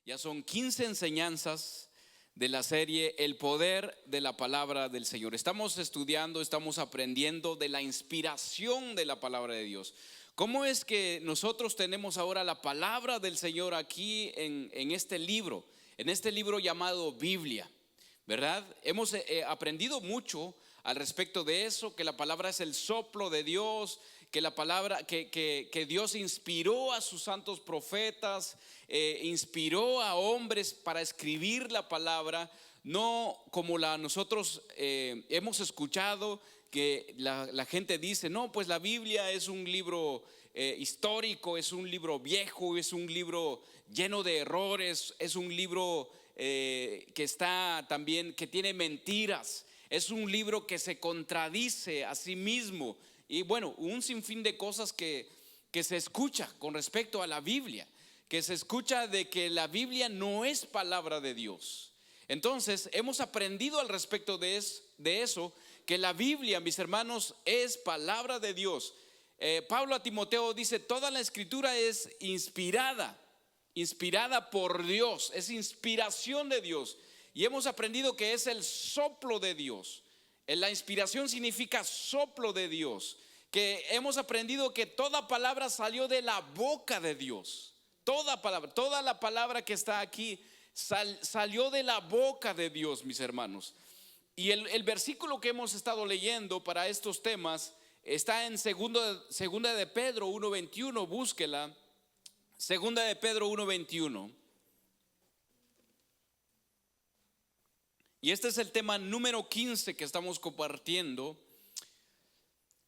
Ya son 15 enseñanzas de la serie El poder de la palabra del Señor. Estamos estudiando, estamos aprendiendo de la inspiración de la palabra de Dios. ¿Cómo es que nosotros tenemos ahora la palabra del Señor aquí en este libro llamado Biblia? ¿Verdad? Hemos aprendido mucho al respecto de eso, que la palabra es el soplo de Dios, que la palabra, que Dios inspiró a sus santos profetas, inspiró a hombres para escribir la palabra, no como nosotros hemos escuchado que la gente dice, no, pues la Biblia es un libro histórico, es un libro viejo, es un libro lleno de errores, es un libro que está también, que tiene mentiras, es un libro que se contradice a sí mismo. Y bueno, un sinfín de cosas que se escucha con respecto a la Biblia, que se escucha de que la Biblia no es palabra de Dios. Entonces hemos aprendido al respecto de eso, que la Biblia, mis hermanos, es palabra de Dios. Pablo a Timoteo dice, toda la escritura es inspirada por Dios, es inspiración de Dios. Y hemos aprendido que es el soplo de Dios. La inspiración significa soplo de Dios. Que hemos aprendido que toda palabra salió de la boca de Dios. Toda palabra, toda la palabra que está aquí salió de la boca de Dios, mis hermanos. Y el versículo que hemos estado leyendo para estos temas está en segunda de Pedro 1:21, búsquela. Segunda de Pedro 1:21. Y este es el tema número 15 que estamos compartiendo.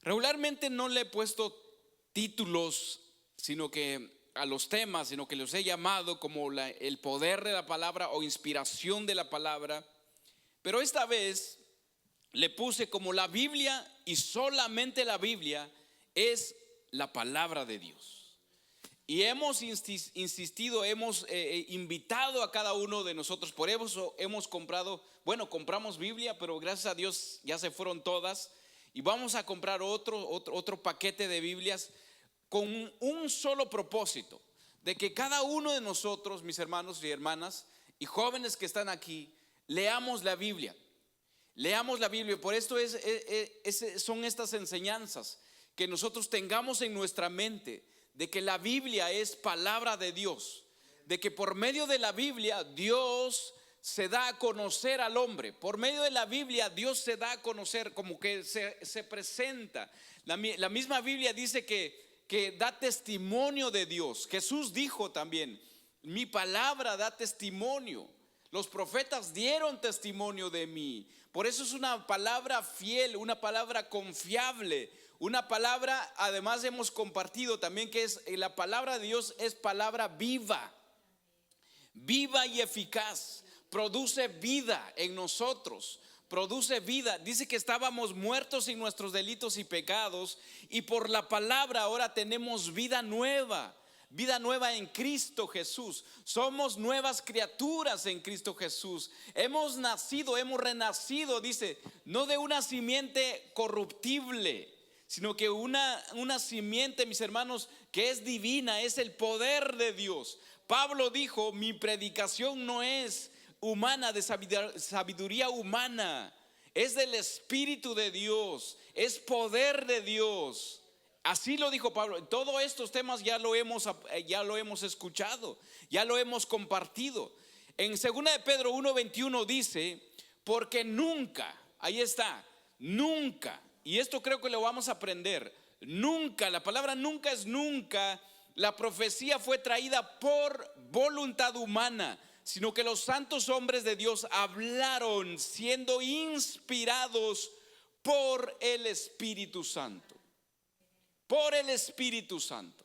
Regularmente no le he puesto títulos, sino que a los temas, sino que los he llamado como el poder de la palabra o inspiración de la palabra. Pero esta vez le puse como la Biblia, y solamente la Biblia es la palabra de Dios. Y hemos insistido, hemos invitado a cada uno de nosotros, por eso hemos compramos Biblia, pero gracias a Dios ya se fueron todas. Y vamos a comprar otro paquete de Biblias con un solo propósito, de que cada uno de nosotros, mis hermanos y hermanas y jóvenes que están aquí, leamos la Biblia. Leamos la Biblia. Por esto son estas enseñanzas, que nosotros tengamos en nuestra mente de que la Biblia es palabra de Dios, de que por medio de la Biblia Dios se da a conocer al hombre. Por medio de la Biblia Dios se da a conocer, como que se presenta. La misma Biblia dice que da testimonio de Dios. Jesús dijo también, mi palabra da testimonio. Los profetas dieron testimonio de mí. Por eso es una palabra fiel, una palabra confiable, una palabra, además hemos compartido también que la palabra de Dios es palabra viva, viva y eficaz. Produce vida en nosotros, produce vida. Dice que estábamos muertos en nuestros delitos y pecados, y por la palabra ahora tenemos vida nueva en Cristo Jesús. Somos nuevas criaturas en Cristo Jesús. Hemos renacido, dice, no de una simiente corruptible, sino que una simiente, mis hermanos, que es divina, es el poder de Dios. Pablo dijo, mi predicación no es humana, de sabiduría humana, es del Espíritu de Dios, es poder de Dios. Así lo dijo Pablo. Todos estos temas ya lo hemos escuchado, ya lo hemos compartido. En 2 de Pedro 1:21 dice, porque nunca, ahí está, nunca, y esto creo que lo vamos a aprender, nunca, la palabra nunca es nunca, la profecía fue traída por voluntad humana, sino que los santos hombres de Dios hablaron siendo inspirados por el Espíritu Santo. Por el Espíritu Santo.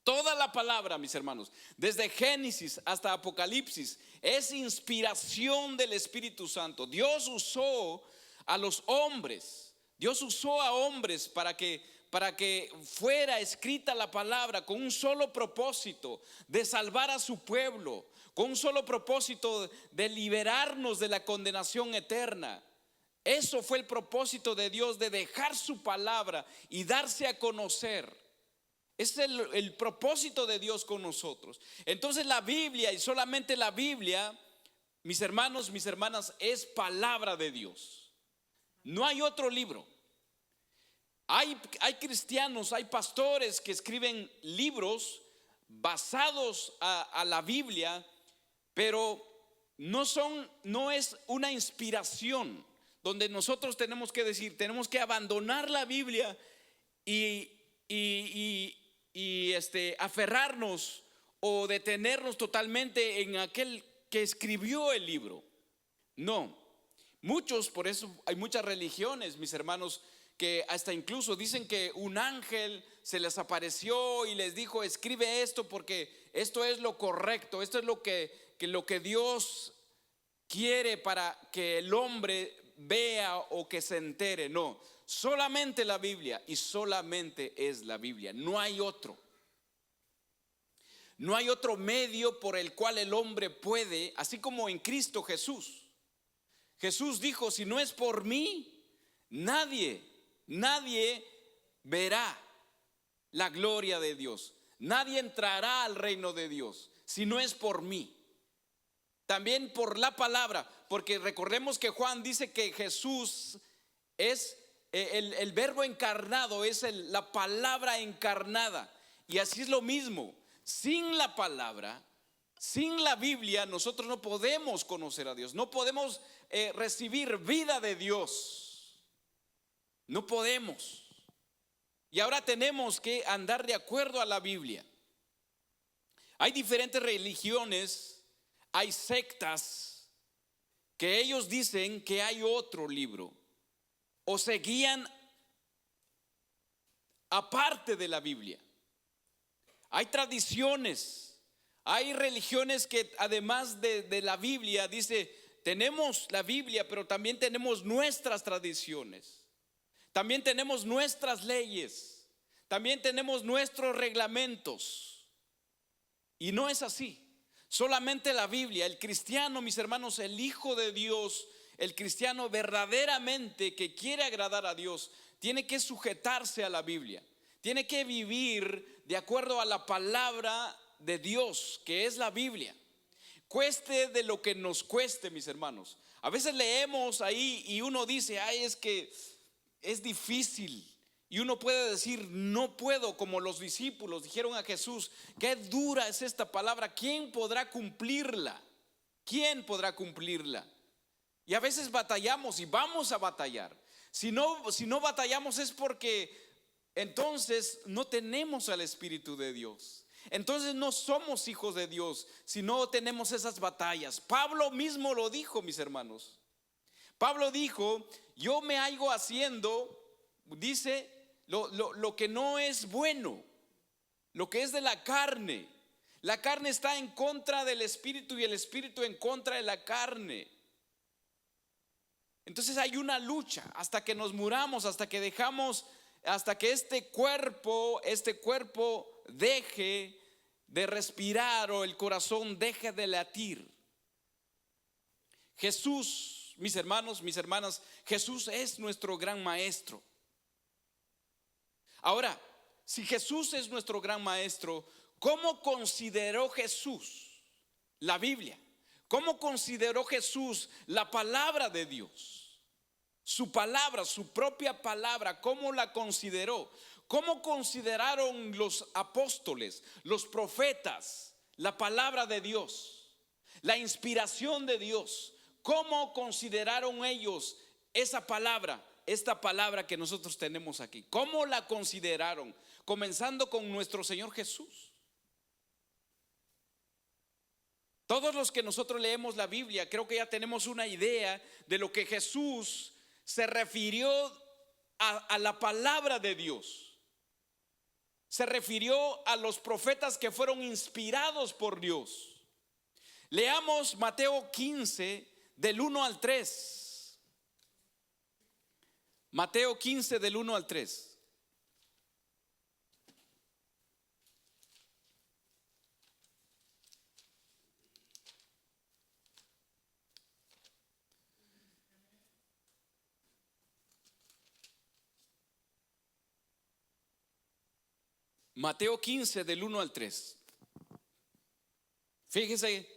Toda la palabra, mis hermanos, desde Génesis hasta Apocalipsis, es inspiración del Espíritu Santo. Dios usó a los hombres, Dios usó a hombres para que fuera escrita la palabra con un solo propósito, de salvar a su pueblo, con un solo propósito de liberarnos de la condenación eterna. Eso fue el propósito de Dios, de dejar su palabra y darse a conocer. Es el propósito de Dios con nosotros. Entonces la Biblia, y solamente la Biblia, mis hermanos, mis hermanas, es palabra de Dios. No hay otro libro. Hay cristianos, hay pastores que escriben libros basados a la Biblia, pero no es una inspiración donde nosotros tenemos que decir, tenemos que abandonar la Biblia y aferrarnos o detenernos totalmente en aquel que escribió el libro. No, muchos, por eso hay muchas religiones, mis hermanos, que hasta incluso dicen que un ángel se les apareció y les dijo: escribe esto porque esto es lo correcto, esto es lo que Dios quiere para que el hombre vea o que se entere. No, solamente la Biblia, y solamente es la Biblia, no hay otro. No hay otro medio por el cual el hombre puede, así como en Cristo Jesús. Jesús dijo: si no es por mí, nadie verá la gloria de Dios. Nadie entrará al reino de Dios si no es por mí. También por la palabra, porque recordemos que Juan dice que Jesús es el verbo encarnado, es la palabra encarnada. Y así es lo mismo. Sin la palabra, sin la Biblia, nosotros no podemos conocer a Dios. No podemos recibir vida de Dios. No podemos. Y ahora tenemos que andar de acuerdo a la Biblia. Hay diferentes religiones, hay sectas que ellos dicen que hay otro libro o se guían aparte de la Biblia. Hay tradiciones, hay religiones que además de la Biblia dice: tenemos la Biblia, pero también tenemos nuestras tradiciones, también tenemos nuestras leyes, también tenemos nuestros reglamentos. Y no es así. Solamente la Biblia. El cristiano, mis hermanos, el Hijo de Dios, el cristiano verdaderamente que quiere agradar a Dios, tiene que sujetarse a la Biblia. Tiene que vivir de acuerdo a la palabra de Dios, que es la Biblia. Cueste de lo que nos cueste, mis hermanos. A veces leemos ahí y uno dice: ay, es que es difícil. Y uno puede decir: no puedo, como los discípulos dijeron a Jesús: qué dura es esta palabra, ¿quién podrá cumplirla? ¿Quién podrá cumplirla? Y a veces batallamos y vamos a batallar. Si no batallamos es porque entonces no tenemos al Espíritu de Dios. Entonces no somos hijos de Dios si no tenemos esas batallas. Pablo mismo lo dijo, mis hermanos. Pablo dijo: yo me hallo haciendo, dice, lo que no es bueno, lo que es de la carne. La carne está en contra del espíritu y el espíritu en contra de la carne. Entonces hay una lucha hasta que nos muramos, hasta que este cuerpo deje de respirar o el corazón deje de latir. Jesús, mis hermanos, mis hermanas, Jesús es nuestro gran maestro. Ahora, si Jesús es nuestro gran maestro, ¿cómo consideró Jesús la Biblia? ¿Cómo consideró Jesús la palabra de Dios? Su palabra, su propia palabra, ¿cómo la consideró? ¿Cómo consideraron los apóstoles, los profetas, la palabra de Dios, la inspiración de Dios? ¿Cómo consideraron ellos esa palabra? Esta palabra que nosotros tenemos aquí, ¿cómo la consideraron? Comenzando con nuestro Señor Jesús. Todos los que nosotros leemos la Biblia, creo que ya tenemos una idea de lo que Jesús se refirió a la palabra de Dios. Se refirió a los profetas que fueron inspirados por Dios. Leamos Mateo 15 del 1 al 3. Mateo 15 del 1 al 3. Mateo 15 del 1 al 3. Fíjese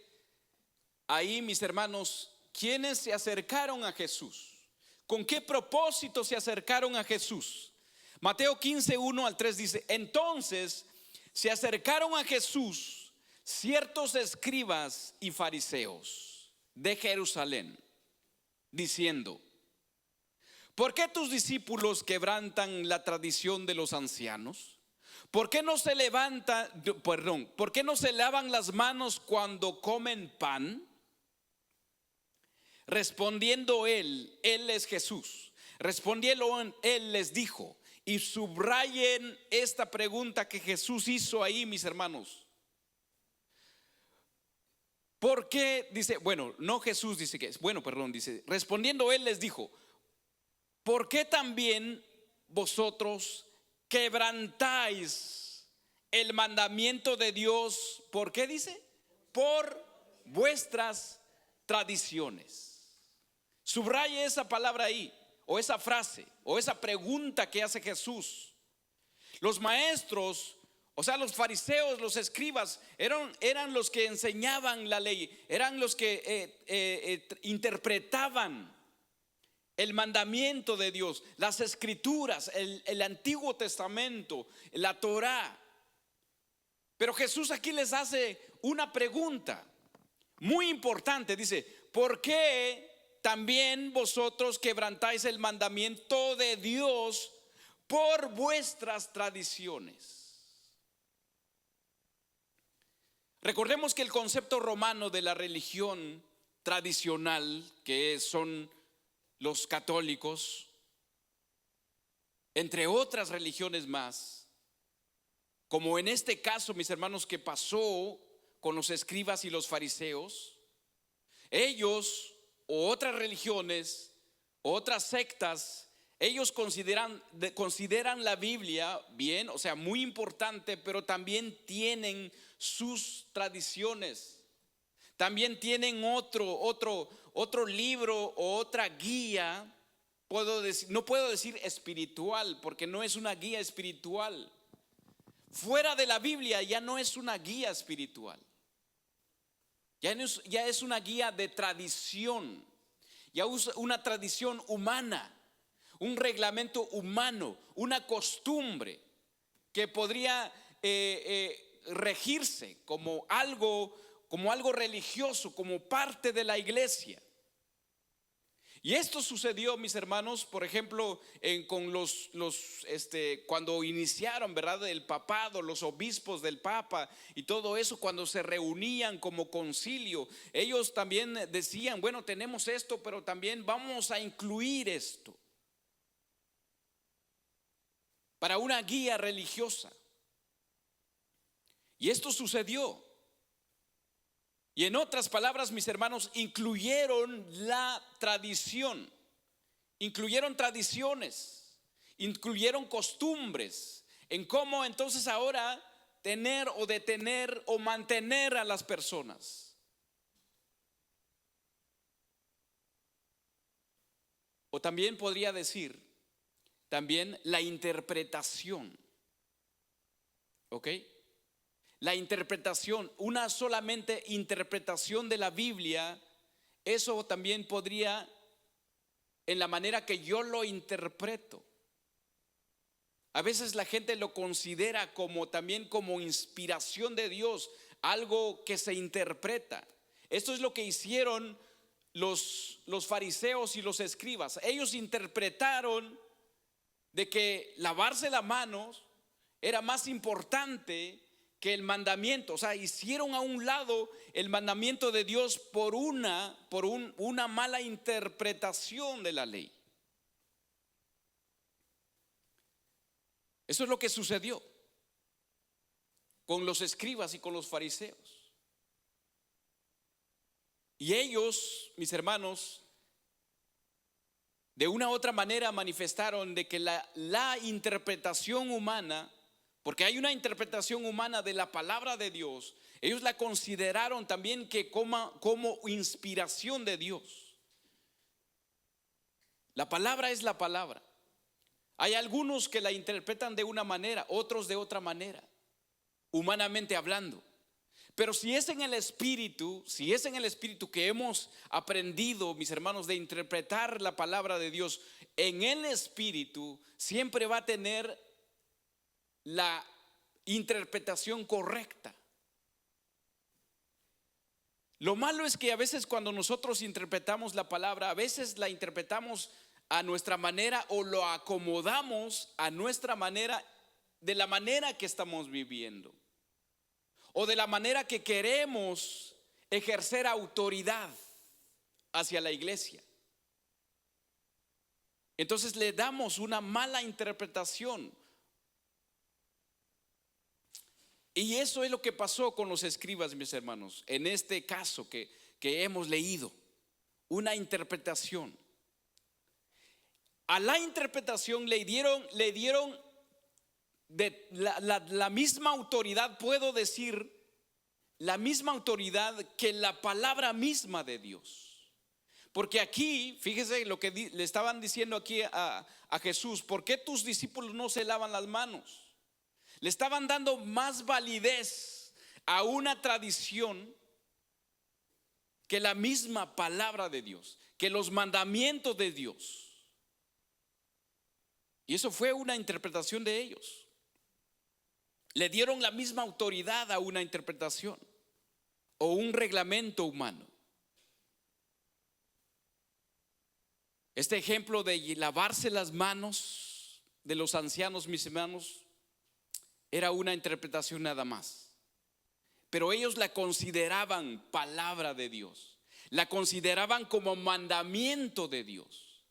ahí, mis hermanos, quienes se acercaron a Jesús. ¿Con qué propósito se acercaron a Jesús? Mateo 15, 1 al 3 dice: entonces se acercaron a Jesús ciertos escribas y fariseos de Jerusalén, diciendo: ¿por qué tus discípulos quebrantan la tradición de los ancianos? ¿Por qué no se ¿por qué no se lavan las manos cuando comen pan? Respondiendo él es Jesús. Respondiendo él les dijo, y subrayen esta pregunta que Jesús hizo ahí, mis hermanos. ¿Por qué? Dice, bueno, no Jesús dice que es, bueno, perdón, dice, respondiendo él les dijo: ¿por qué también vosotros quebrantáis el mandamiento de Dios? ¿Por qué dice? Por vuestras tradiciones. Subraye esa palabra ahí, o esa frase, o esa pregunta que hace Jesús. Los maestros, o sea, los fariseos, los escribas, eran los que enseñaban la ley, eran los que interpretaban el mandamiento de Dios, las escrituras, el Antiguo Testamento, la Torá. Pero Jesús aquí les hace una pregunta muy importante. Dice: ¿por qué también vosotros quebrantáis el mandamiento de Dios por vuestras tradiciones? Recordemos que el concepto romano de la religión tradicional, que son los católicos, entre otras religiones más, como en este caso, mis hermanos, que pasó con los escribas y los fariseos, ellos o otras religiones, otras sectas, ellos consideran la Biblia bien, o sea, muy importante, pero también tienen sus tradiciones. También tienen otro libro o otra guía. No puedo decir espiritual, porque no es una guía espiritual. Fuera de la Biblia ya no es una guía espiritual. Ya es una guía de tradición. Ya es una tradición humana, un reglamento humano, una costumbre que podría regirse como algo religioso, como parte de la iglesia. Y esto sucedió, mis hermanos, por ejemplo, con cuando iniciaron, ¿verdad?, el papado, los obispos del papa y todo eso, cuando se reunían como concilio, ellos también decían: bueno, tenemos esto, pero también vamos a incluir esto para una guía religiosa. Y esto sucedió. Y en otras palabras, mis hermanos, incluyeron la tradición, incluyeron tradiciones, incluyeron costumbres en cómo entonces ahora tener o detener o mantener a las personas. O también podría decir, también la interpretación, ¿ok? La interpretación, una solamente interpretación de la Biblia, eso también podría, en la manera que yo lo interpreto. A veces la gente lo considera como también como inspiración de Dios, algo que se interpreta. Esto es lo que hicieron los fariseos y los escribas. Ellos interpretaron de que lavarse las manos era más importante que el mandamiento. O sea, hicieron a un lado el mandamiento de Dios por una mala interpretación de la ley. Eso es lo que sucedió con los escribas y con los fariseos. Y ellos, mis hermanos, de una u otra manera manifestaron de que la interpretación humana, porque hay una interpretación humana de la palabra de Dios, ellos la consideraron también que como inspiración de Dios. La palabra es la palabra. Hay algunos que la interpretan de una manera, otros de otra manera. humanamente hablando. Pero si es en el Espíritu, si es en el Espíritu que hemos aprendido, mis hermanos, de interpretar la palabra de Dios, en el Espíritu siempre va a tener la interpretación correcta. Lo malo es que a veces cuando nosotros interpretamos la palabra, a veces la interpretamos a nuestra manera o lo acomodamos a nuestra manera, de la manera que estamos viviendo o de la manera que queremos ejercer autoridad hacia la iglesia. Entonces le damos una mala interpretación. Y eso es lo que pasó con los escribas, mis hermanos, en este caso que hemos leído, una interpretación. A la interpretación le dieron de la misma autoridad, puedo decir, la misma autoridad que la palabra misma de Dios. Porque aquí, fíjese lo que le estaban diciendo aquí a Jesús: ¿por qué tus discípulos no se lavan las manos? Le estaban dando más validez a una tradición que la misma palabra de Dios, que los mandamientos de Dios. Y eso fue una interpretación de ellos. Le dieron la misma autoridad a una interpretación o un reglamento humano. Este ejemplo de lavarse las manos de los ancianos, mis hermanos, era una interpretación nada más. Pero ellos la consideraban palabra de Dios, la consideraban como mandamiento de Dios,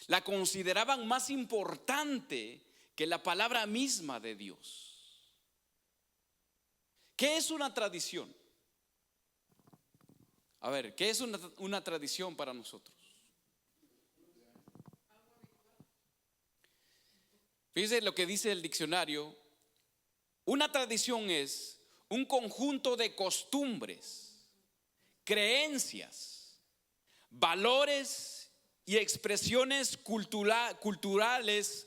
la consideraban más importante que la palabra misma de Dios. ¿Qué es una tradición? A ver, ¿qué es una tradición para nosotros? Fíjense lo que dice el diccionario. Una tradición es un conjunto de costumbres, creencias, valores y expresiones culturales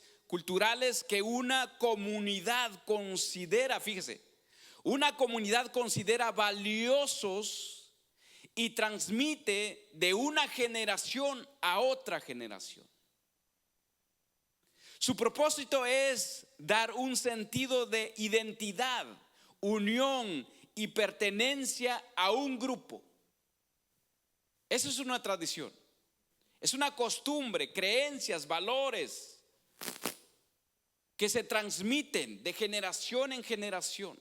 que una comunidad considera, fíjese, una comunidad considera valiosos y transmite de una generación a otra generación. Su propósito es dar un sentido de identidad, unión y pertenencia a un grupo. Eso es una tradición. Es una costumbre, creencias, valores que se transmiten de generación en generación.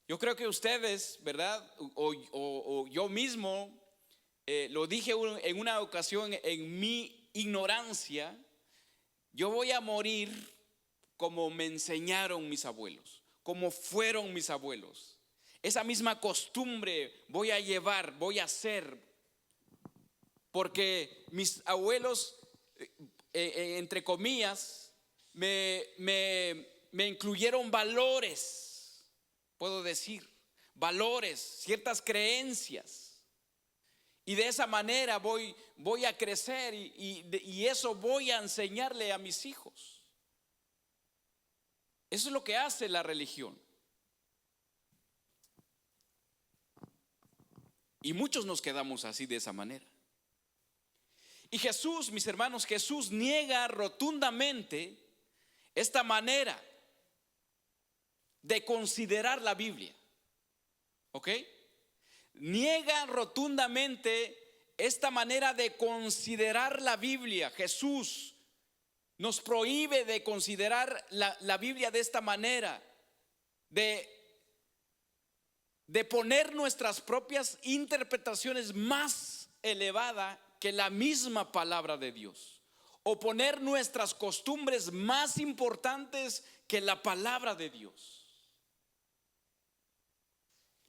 Yo creo que ustedes, ¿verdad? O yo mismo lo dije en una ocasión en mi ignorancia. Yo voy a morir como me enseñaron mis abuelos, como fueron mis abuelos. Esa misma costumbre voy a llevar, voy a hacer, porque mis abuelos, entre comillas, me incluyeron valores, puedo decir, valores, ciertas creencias. Y de esa manera voy a crecer y eso voy a enseñarle a mis hijos. Eso es lo que hace la religión. Y muchos nos quedamos así, de esa manera. Y Jesús, mis hermanos, Jesús niega rotundamente esta manera de considerar la Biblia. ¿Ok? Niega rotundamente esta manera de considerar la Biblia. Jesús nos prohíbe de considerar la Biblia de esta manera, de poner nuestras propias interpretaciones más elevadas que la misma palabra de Dios, o poner nuestras costumbres más importantes que la palabra de Dios.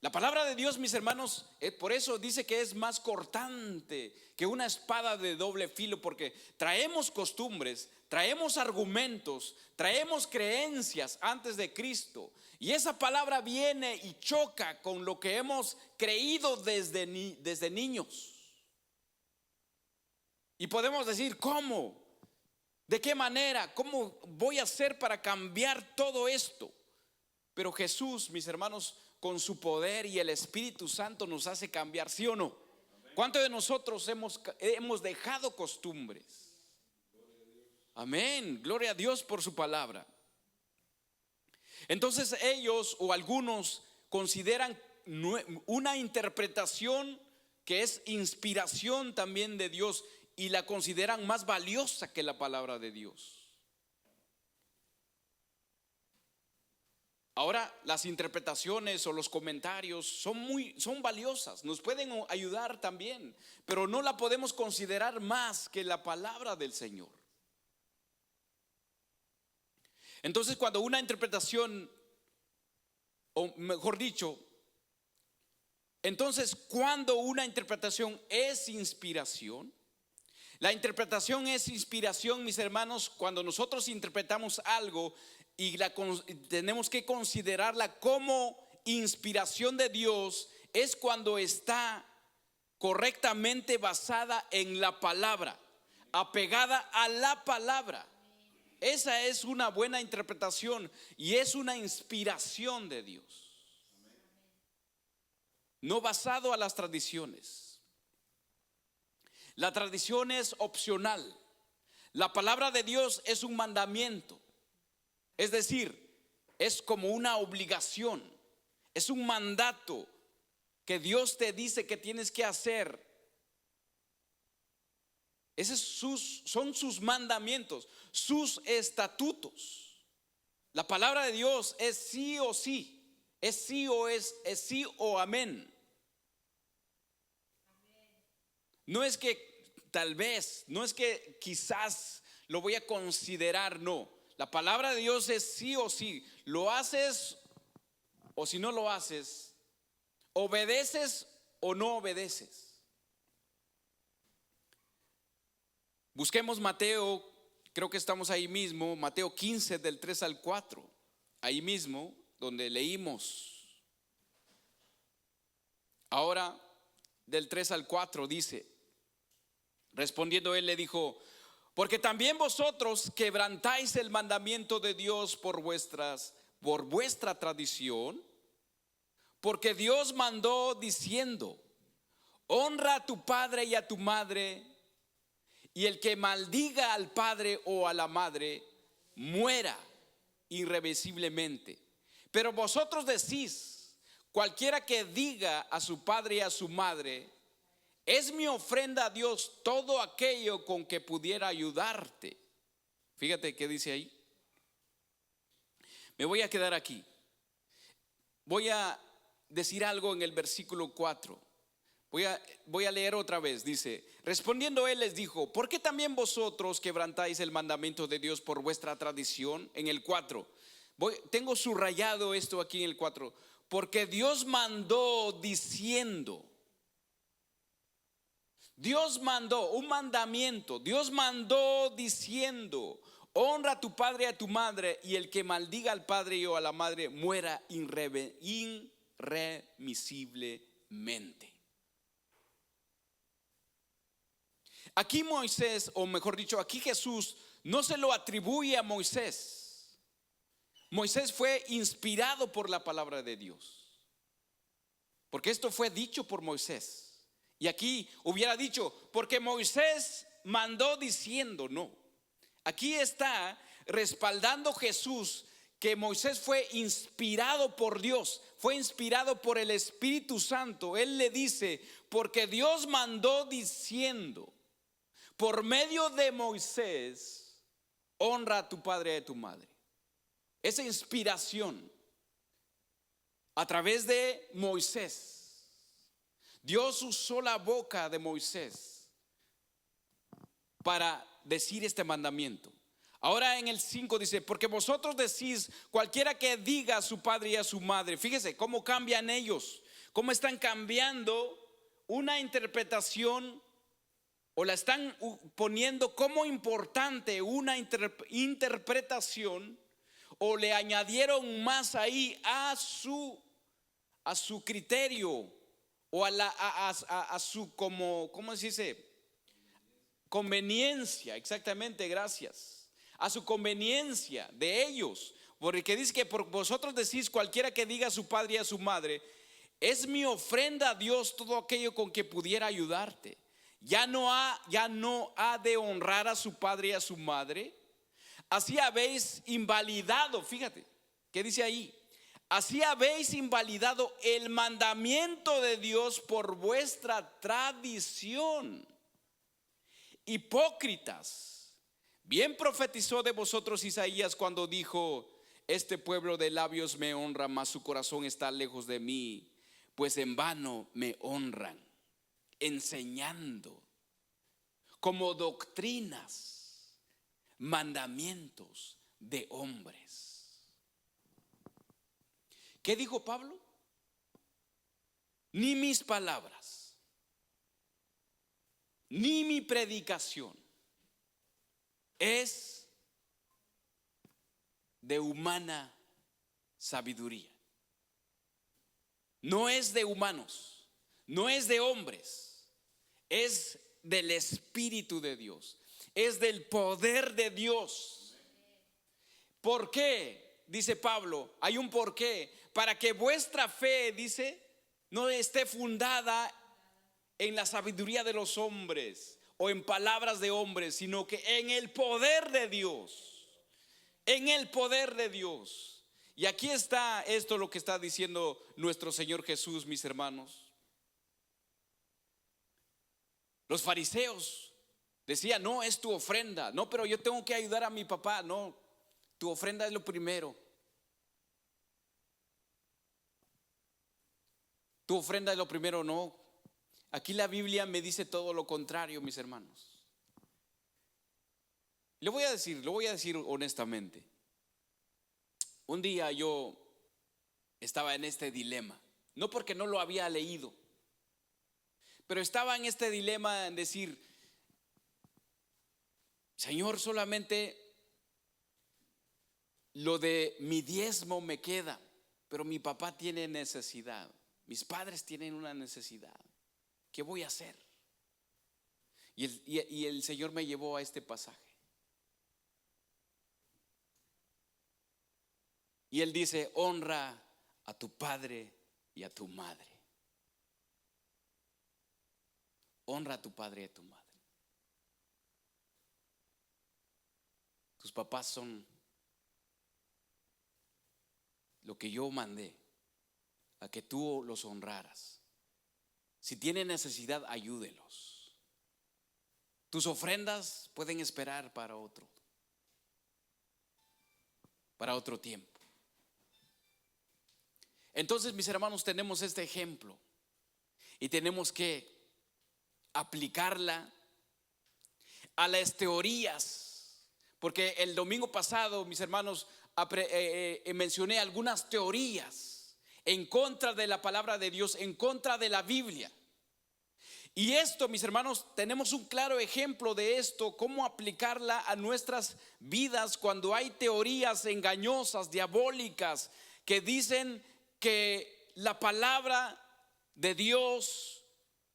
La palabra de Dios, mis hermanos, por eso dice que es más cortante que una espada de doble filo, porque traemos costumbres, traemos argumentos, traemos creencias antes de Cristo, y esa palabra viene y choca con lo que hemos creído desde niños. Y podemos decir, ¿cómo? ¿De qué manera? ¿Cómo voy a hacer para cambiar todo esto? Pero Jesús, mis hermanos, con su poder y el Espíritu Santo nos hace cambiar, ¿sí o no? ¿Cuántos de nosotros hemos dejado costumbres? Amén, gloria a Dios por su palabra. Entonces ellos o algunos consideran una interpretación que es inspiración también de Dios y la consideran más valiosa que la palabra de Dios. Ahora, las interpretaciones o los comentarios son valiosas, nos pueden ayudar también, pero no la podemos considerar más que la palabra del Señor. Entonces, cuando una interpretación, o mejor dicho, entonces cuando una interpretación es inspiración, la interpretación es inspiración, mis hermanos, cuando nosotros interpretamos algo y tenemos que considerarla como inspiración de Dios, es cuando está correctamente basada en la palabra, apegada a la palabra. Esa es una buena interpretación y es una inspiración de Dios, no basado a las tradiciones. La tradición es opcional. La palabra de Dios es un mandamiento. Es decir, es como una obligación, es un mandato que Dios te dice que tienes que hacer. Esos son sus mandamientos, sus estatutos. La palabra de Dios es sí o sí, es sí o es sí o amén. No es que tal vez, no es que quizás lo voy a considerar, no. La palabra de Dios es sí o sí. Lo haces o si no lo haces, obedeces o no obedeces. Busquemos Mateo, creo que estamos ahí mismo, Mateo 15 del 3 al 4, ahí mismo donde leímos. Ahora del 3 al 4 dice, respondiendo él le dijo: porque también vosotros quebrantáis el mandamiento de Dios por vuestra tradición, porque Dios mandó diciendo: honra a tu padre y a tu madre, y el que maldiga al padre o a la madre muera irreversiblemente. Pero vosotros decís: cualquiera que diga a su padre y a su madre, es mi ofrenda a Dios todo aquello con que pudiera ayudarte. Fíjate qué dice ahí. Me voy a quedar aquí. Voy a decir algo en el versículo 4. Voy a leer otra vez. Dice: respondiendo él les dijo: ¿por qué también vosotros quebrantáis el mandamiento de Dios por vuestra tradición? En el 4. Tengo subrayado esto aquí en el 4. Porque Dios mandó diciendo. Dios mandó un mandamiento. Dios mandó diciendo: honra a tu padre y a tu madre, y el que maldiga al padre o a la madre muera irremisiblemente. Aquí Moisés, o mejor dicho, aquí Jesús no se lo atribuye a Moisés. Moisés fue inspirado por la palabra de Dios, porque esto fue dicho por Moisés. Y aquí hubiera dicho: porque Moisés mandó diciendo. No, aquí está respaldando Jesús que Moisés fue inspirado por Dios, fue inspirado por el Espíritu Santo. Él le dice: porque Dios mandó diciendo, por medio de Moisés, honra a tu padre y a tu madre. Esa inspiración a través de Moisés. Dios usó la boca de Moisés para decir este mandamiento. Ahora en el 5 dice: porque vosotros decís: cualquiera que diga a su padre y a su madre. Fíjese cómo cambian ellos, cómo están cambiando una interpretación, o la están poniendo como importante una interpretación, o le añadieron más ahí a su criterio, o a su, como, ¿cómo se dice? Conveniencia, exactamente, gracias. A su conveniencia de ellos, porque dice que por vosotros decís, cualquiera que diga a su padre y a su madre, es mi ofrenda a Dios todo aquello con que pudiera ayudarte. Ya no ha de honrar a su padre y a su madre. Así habéis invalidado, fíjate, ¿qué dice ahí? Así habéis invalidado el mandamiento de Dios por vuestra tradición. Hipócritas, bien profetizó de vosotros Isaías cuando dijo: este pueblo de labios me honra, mas su corazón está lejos de mí, pues en vano me honran, enseñando como doctrinas mandamientos de hombres. ¿Qué dijo Pablo? Ni mis palabras, ni mi predicación es de humana sabiduría. No es de humanos, no es de hombres, es del Espíritu de Dios, es del poder de Dios. ¿Por qué? Dice Pablo, hay un porqué. Para que vuestra fe, dice, no esté fundada en la sabiduría de los hombres o en palabras de hombres, sino que en el poder de Dios. En el poder de Dios. Y aquí está esto lo que está diciendo nuestro Señor Jesús, mis hermanos. Los fariseos decían: no, es tu ofrenda. No, pero yo tengo que ayudar a mi papá. No, tu ofrenda es lo primero. Tu ofrenda es lo primero. No, aquí la Biblia me dice todo lo contrario, mis hermanos. Lo voy a decir honestamente. Un día yo estaba en este dilema, no porque no lo había leído, pero estaba en este dilema en decir: Señor, solamente lo de mi diezmo me queda, pero mi papá tiene necesidad, mis padres tienen una necesidad. ¿Qué voy a hacer? Y el Señor me llevó a este pasaje. Y Él dice: honra a tu padre y a tu madre. Honra a tu padre y a tu madre. Tus papás son lo que yo mandé a que tú los honraras. Si tienen necesidad, ayúdelos. Tus ofrendas pueden esperar para otro tiempo. Entonces, mis hermanos, tenemos este ejemplo y tenemos que aplicarla a las teorías, porque el domingo pasado, mis hermanos, mencioné algunas teorías en contra de la palabra de Dios, en contra de la Biblia. Y esto, mis hermanos, tenemos un claro ejemplo de esto, cómo aplicarla a nuestras vidas cuando hay teorías engañosas, diabólicas, que dicen que la palabra de Dios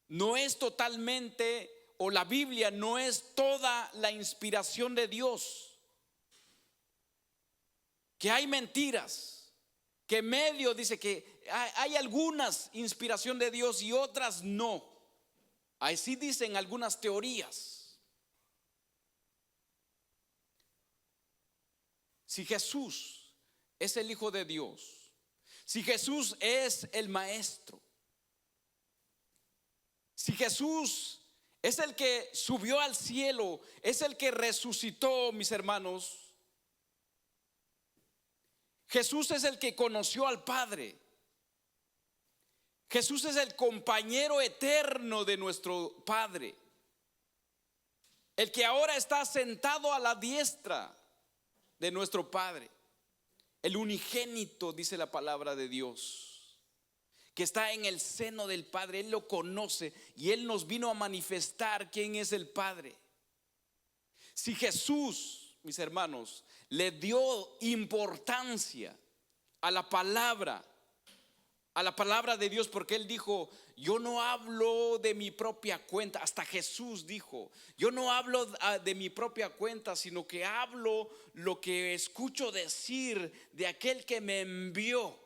no es totalmente, o la Biblia no es toda la inspiración de Dios, que hay mentiras, que medio dice que hay algunas inspiración de Dios y otras no. Así dicen algunas teorías. Si Jesús es el Hijo de Dios, si Jesús es el Maestro, si Jesús es el que subió al cielo, es el que resucitó, mis hermanos, Jesús es el que conoció al Padre, Jesús es el compañero eterno de nuestro Padre, el que ahora está sentado a la diestra de nuestro Padre, el unigénito, dice la palabra de Dios, que está en el seno del Padre. Él lo conoce y Él nos vino a manifestar quién es el Padre. Si Jesús, mis hermanos, le dio importancia a la palabra a la palabra de Dios, porque Él dijo: yo no hablo de mi propia cuenta. Hasta Jesús dijo: yo no hablo de mi propia cuenta, sino que hablo lo que escucho decir de aquel que me envió.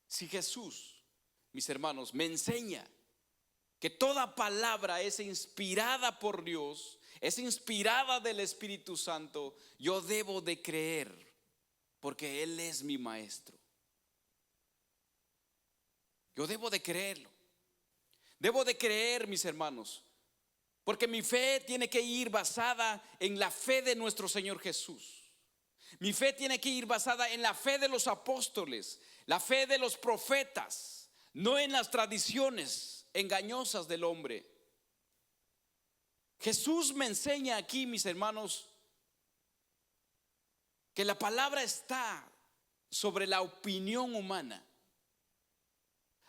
Si Jesús, mis hermanos, me enseña que toda palabra es inspirada por Dios, es inspirada del Espíritu Santo, yo debo de creer, porque Él es mi maestro. Yo debo de creerlo. Debo de creer, mis hermanos, porque mi fe tiene que ir basada en la fe de nuestro Señor Jesús. Mi fe tiene que ir basada en la fe de los apóstoles, la fe de los profetas, no en las tradiciones engañosas del hombre. Jesús me enseña aquí, mis hermanos, que la palabra está sobre la opinión humana,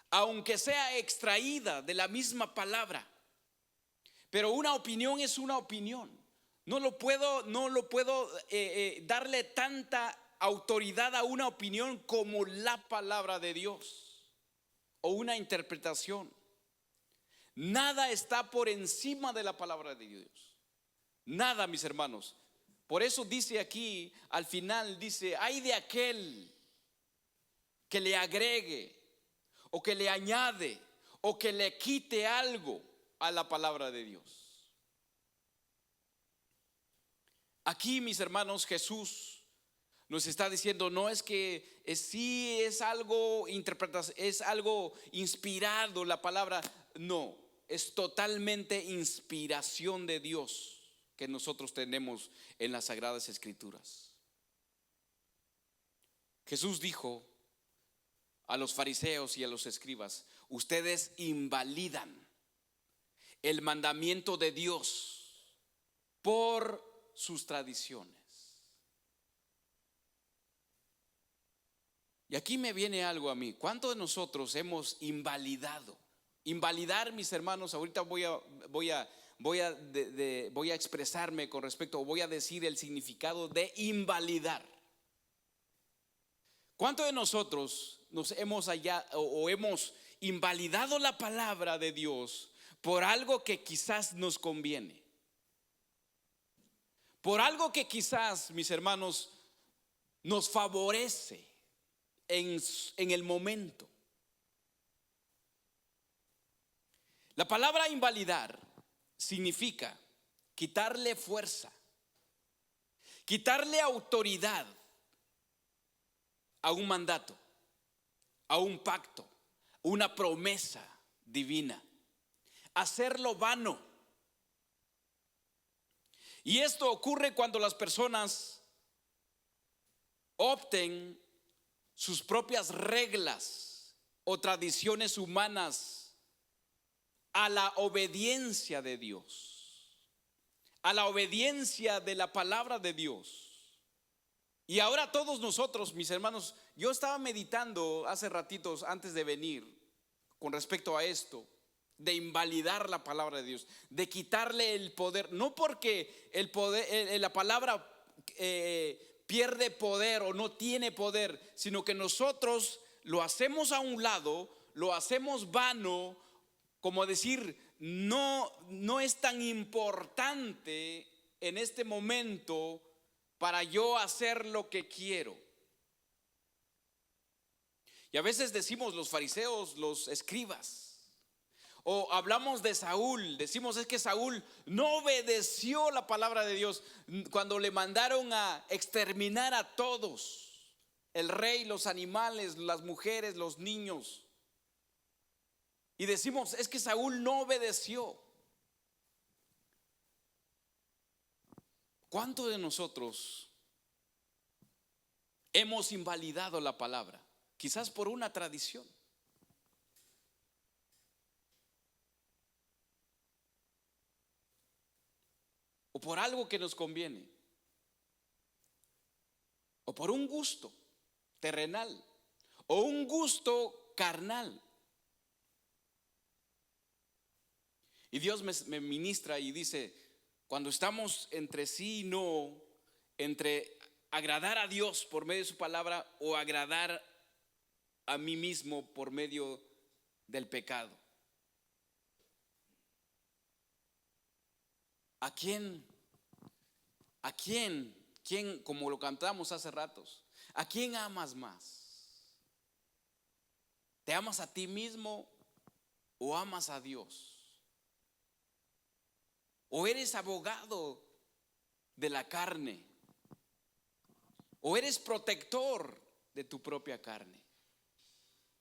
aunque sea extraída de la misma palabra. Pero una opinión es una opinión. No lo puedo darle tanta autoridad a una opinión como la palabra de Dios o una interpretación. Nada está por encima de la palabra de Dios. Nada, mis hermanos. Por eso dice aquí, al final dice: ay de aquel que le agregue, o que le añade, o que le quite algo a la palabra de Dios. Aquí, mis hermanos, Jesús nos está diciendo: no es que sí es algo interpretación, es algo inspirado la palabra. No, es totalmente inspiración de Dios que nosotros tenemos en las Sagradas Escrituras. Jesús dijo a los fariseos y a los escribas: ustedes invalidan el mandamiento de Dios por sus tradiciones. Y aquí me viene algo a mí: ¿cuántos de nosotros hemos invalidado? Invalidar, mis hermanos, ahorita voy a expresarme con respecto, o voy a decir el significado de invalidar. ¿Cuántos de nosotros nos hemos hemos invalidado la palabra de Dios por algo que quizás nos conviene? Por algo que quizás, mis hermanos, nos favorece en el momento. La palabra invalidar significa quitarle fuerza, quitarle autoridad a un mandato, a un pacto, una promesa divina, hacerlo vano. Y esto ocurre cuando las personas opten sus propias reglas o tradiciones humanas a la obediencia de Dios, a la obediencia de la palabra de Dios. Y ahora todos nosotros, mis hermanos, yo estaba meditando hace ratitos antes de venir con respecto a esto, de invalidar la palabra de Dios, de quitarle el poder. No porque el poder, la palabra pierde poder o no tiene poder, sino que nosotros lo hacemos a un lado, lo hacemos vano, como decir: no es tan importante en este momento para yo hacer lo que quiero. Y a veces decimos los fariseos, los escribas, o hablamos de Saúl, decimos: es que Saúl no obedeció la palabra de Dios cuando le mandaron a exterminar a todos, el rey, los animales, las mujeres, los niños. Y decimos: es que Saúl no obedeció. ¿Cuántos de nosotros hemos invalidado la palabra? Quizás por una tradición, o por algo que nos conviene, o por un gusto terrenal, o un gusto carnal. Y Dios me ministra y dice: cuando estamos entre sí y no, entre agradar a Dios por medio de su palabra o agradar a mí mismo por medio del pecado? ¿A quién? ¿A quién? ¿Quién, como lo cantamos hace ratos? ¿A quién amas más? ¿Te amas a ti mismo o amas a Dios? ¿O eres abogado de la carne? ¿O eres protector de tu propia carne?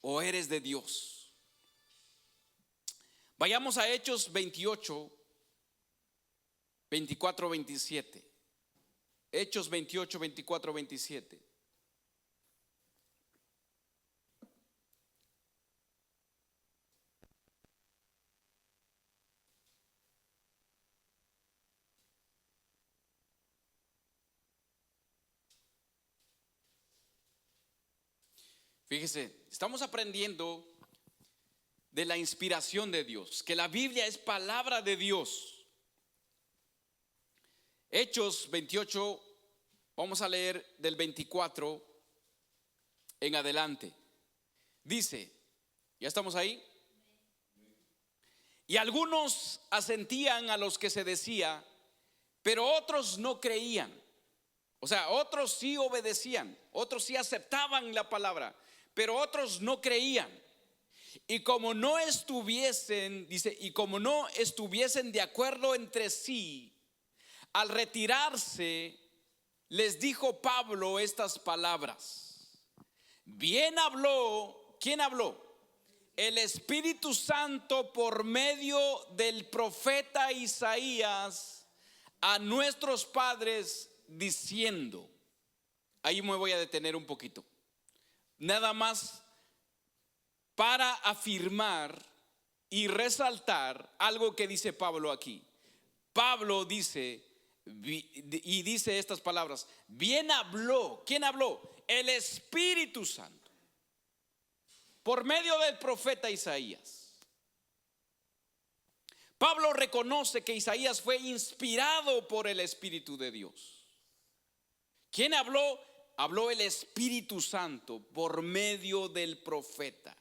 ¿O eres de Dios? Vayamos a Hechos 28, 24, 27. Hechos 28, 24, 27. Fíjese, estamos aprendiendo de la inspiración de Dios, que la Biblia es palabra de Dios. Hechos 28, vamos a leer del 24 en adelante. Dice, ¿ya estamos ahí? Y algunos asentían a los que se decía, pero otros no creían. O sea, otros sí obedecían, otros sí aceptaban la palabra, pero otros no creían. Y como no estuviesen, dice, y como no estuviesen de acuerdo entre sí, al retirarse, les dijo Pablo estas palabras. Bien habló, ¿quién habló? El Espíritu Santo por medio del profeta Isaías a nuestros padres diciendo. Ahí me voy a detener un poquito. Nada más para afirmar y resaltar algo que dice Pablo aquí. Pablo dice y dice estas palabras: bien habló. ¿Quién habló? El Espíritu Santo por medio del profeta Isaías. Pablo reconoce que Isaías fue inspirado por el Espíritu de Dios. ¿Quién habló? Habló el Espíritu Santo por medio del profeta.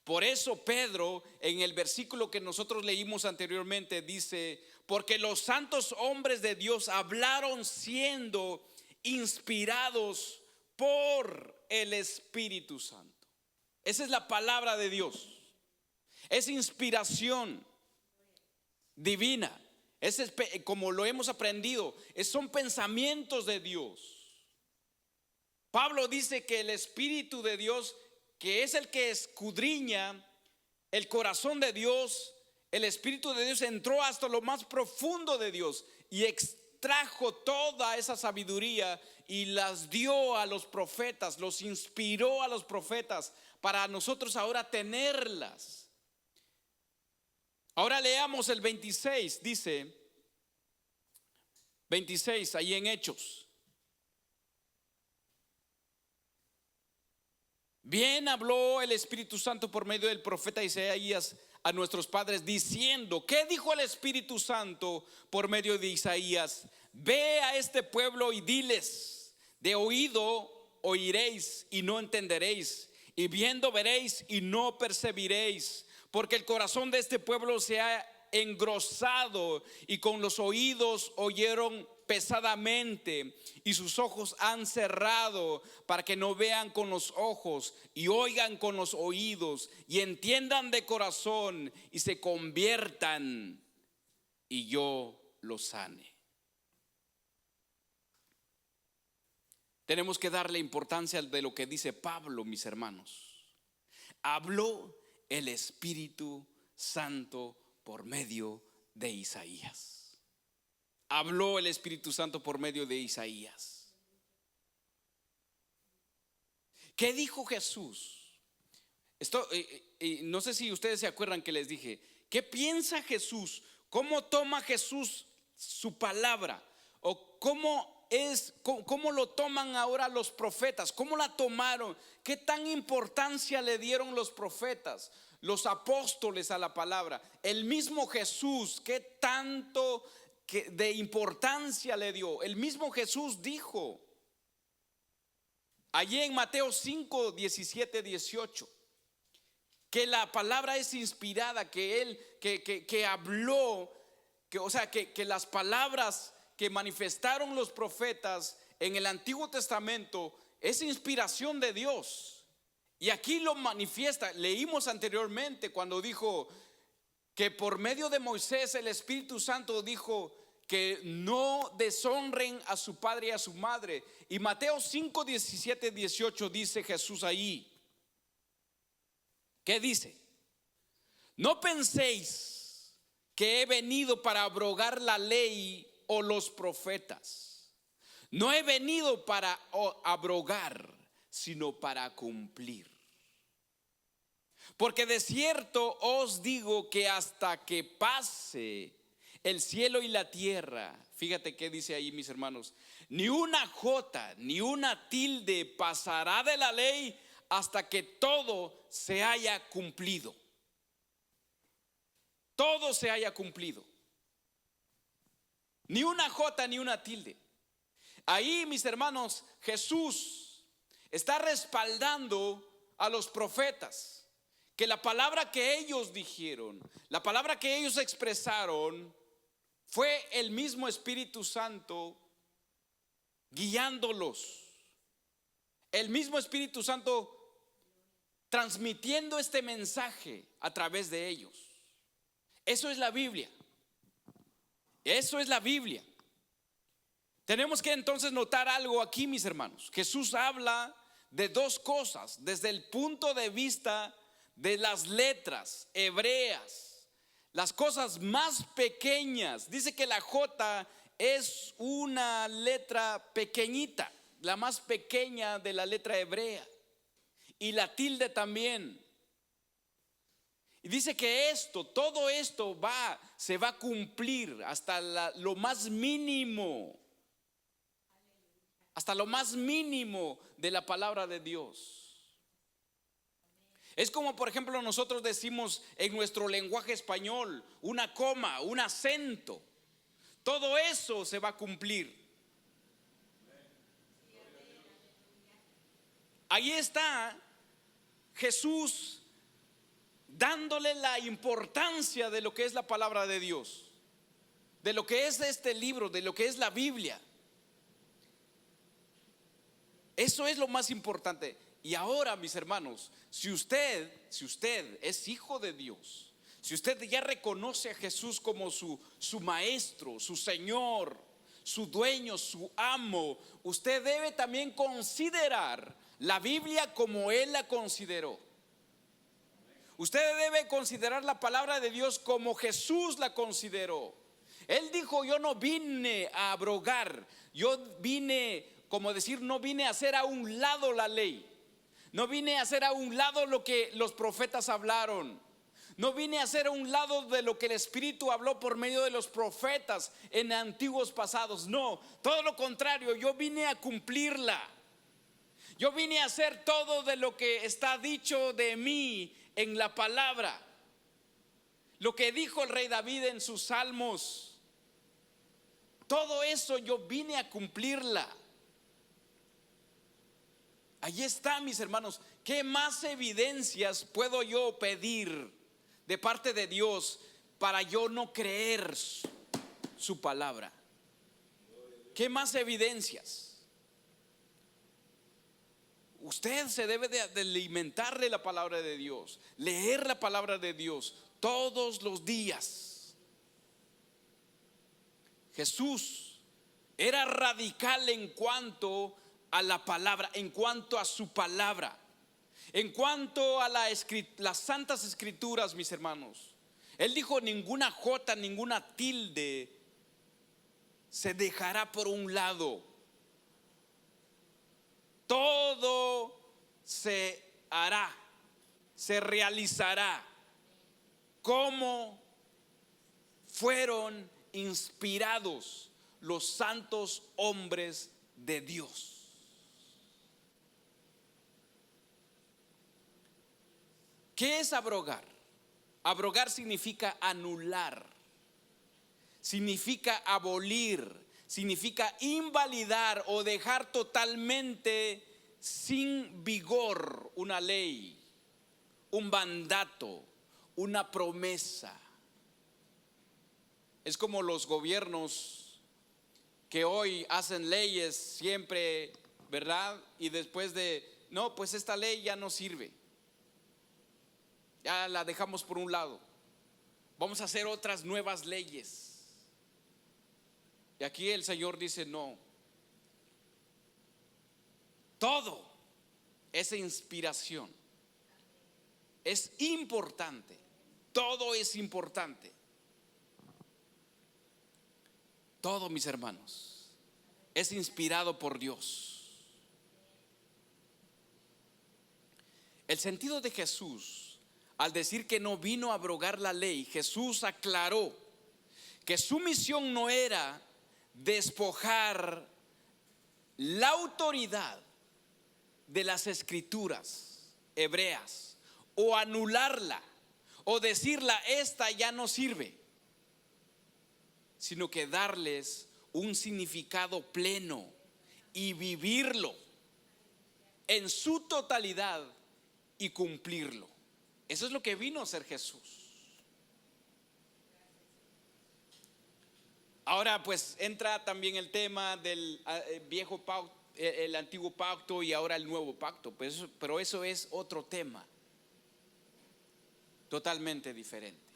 Por eso Pedro, en el versículo que nosotros leímos anteriormente, dice: porque los santos hombres de Dios hablaron siendo inspirados por el Espíritu Santo. Esa es la palabra de Dios. Es inspiración divina. Es como lo hemos aprendido, son pensamientos de Dios. Pablo dice que el Espíritu de Dios, que es el que escudriña el corazón de Dios, el Espíritu de Dios entró hasta lo más profundo de Dios y extrajo toda esa sabiduría y las dio a los profetas, los inspiró a los profetas para nosotros ahora tenerlas. Ahora leamos el 26, dice 26 ahí en Hechos. Bien habló el Espíritu Santo por medio del profeta Isaías a nuestros padres diciendo. ¿Qué dijo el Espíritu Santo por medio de Isaías? Ve a este pueblo y diles: de oído oiréis y no entenderéis, y viendo veréis y no percibiréis, porque el corazón de este pueblo se ha engrosado y con los oídos oyeron pesadamente y sus ojos han cerrado para que no vean con los ojos y oigan con los oídos y entiendan de corazón y se conviertan y yo los sane. Tenemos que darle importancia de lo que dice Pablo, mis hermanos. Habló el Espíritu Santo por medio de Isaías. Habló el Espíritu Santo por medio de Isaías. ¿Qué dijo Jesús? No sé si ustedes se acuerdan que les dije, ¿qué piensa Jesús? ¿Cómo toma Jesús su palabra? ¿O cómo lo toman ahora los profetas? ¿Cómo la tomaron? ¿Qué tan importancia le dieron los profetas, los apóstoles a la palabra? El mismo Jesús, ¿qué tanto de importancia le dio? El mismo Jesús dijo: allí en Mateo 5, 17, 18, que la palabra es inspirada, que él que habló, que las palabras que manifestaron los profetas en el Antiguo Testamento es inspiración de Dios. Y aquí lo manifiesta. Leímos anteriormente cuando dijo que por medio de Moisés el Espíritu Santo dijo que no deshonren a su padre y a su madre. Y Mateo 5, 17, 18 dice Jesús ahí. ¿Qué dice? No penséis que he venido para abrogar la ley o los profetas. No he venido para abrogar, sino para cumplir. Porque de cierto os digo que hasta que pase el cielo y la tierra, fíjate qué dice ahí, mis hermanos, ni una jota ni una tilde pasará de la ley hasta que todo se haya cumplido. Todo se haya cumplido. Ni una jota ni una tilde. Ahí, mis hermanos, Jesús está respaldando a los profetas, que la palabra que ellos dijeron, la palabra que ellos expresaron, fue el mismo Espíritu Santo guiándolos. El mismo Espíritu Santo transmitiendo este mensaje a través de ellos. Eso es la Biblia. Eso es la Biblia. Tenemos que entonces notar algo aquí, mis hermanos. Jesús habla de dos cosas desde el punto de vista de las letras hebreas, las cosas más pequeñas. Dice que la J es una letra pequeñita, la más pequeña de la letra hebrea, y la tilde también. Y dice que todo esto se va a cumplir hasta lo más mínimo, hasta lo más mínimo de la palabra de Dios. Es como, por ejemplo, nosotros decimos en nuestro lenguaje español, una coma, un acento. Todo eso se va a cumplir. Ahí está Jesús dándole la importancia de lo que es la palabra de Dios, de lo que es este libro, de lo que es la Biblia. Eso es lo más importante. Y ahora, mis hermanos, si usted es hijo de Dios, si usted ya reconoce a Jesús como su maestro, su Señor, su dueño, su amo, usted debe también considerar la Biblia como Él la consideró. Usted debe considerar la palabra de Dios como Jesús la consideró. Él dijo: yo no vine a abrogar, yo vine, como decir, no vine a hacer a un lado la ley. No vine a hacer a un lado lo que los profetas hablaron. No vine a hacer a un lado de lo que el Espíritu habló por medio de los profetas en antiguos pasados. No, todo lo contrario, yo vine a cumplirla. Yo vine a hacer todo de lo que está dicho de mí en la palabra. Lo que dijo el rey David en sus salmos, todo eso yo vine a cumplirla. Allí está, mis hermanos. ¿Qué más evidencias puedo yo pedir de parte de Dios para yo no creer su palabra? ¿Qué más evidencias? Usted se debe de alimentar de la palabra de Dios, leer la palabra de Dios todos los días. Jesús era radical en cuanto a la palabra, en cuanto a su palabra, en cuanto a las santas escrituras, mis hermanos. Él dijo: ninguna jota, ninguna tilde se dejará por un lado. Todo se hará, se realizará como fueron inspirados los santos hombres de Dios. ¿Qué es abrogar? Abrogar significa anular, significa abolir, significa invalidar o dejar totalmente sin vigor una ley, un mandato, una promesa. Es como los gobiernos que hoy hacen leyes siempre, ¿verdad? Y después no, pues esta ley ya no sirve, ya la dejamos por un lado, vamos a hacer otras nuevas leyes. Y aquí el Señor dice: no, todo esa inspiración es importante, todo es importante. Todo, mis hermanos, es inspirado por Dios. El sentido de Jesús, al decir que no vino a abrogar la ley, Jesús aclaró que su misión no era despojar la autoridad de las escrituras hebreas o anularla o decirla esta ya no sirve, sino que darles un significado pleno y vivirlo en su totalidad y cumplirlo. Eso es lo que vino a hacer Jesús. Ahora pues entra también el tema del viejo pacto, el antiguo pacto y ahora el nuevo pacto, pero eso es otro tema totalmente diferente.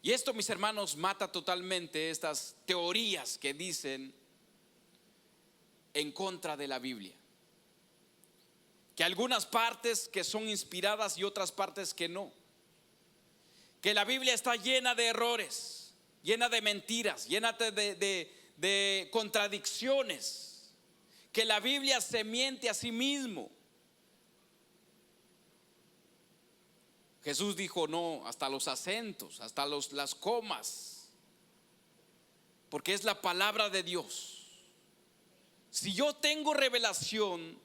Y esto, mis hermanos, mata totalmente estas teorías que dicen en contra de la Biblia, que algunas partes que son inspiradas y otras partes que no, que la Biblia está llena de errores, llena de mentiras, llena de contradicciones, que la Biblia se miente a sí mismo. Jesús dijo: no, hasta los acentos, hasta las comas, porque es la palabra de Dios. Si yo tengo revelación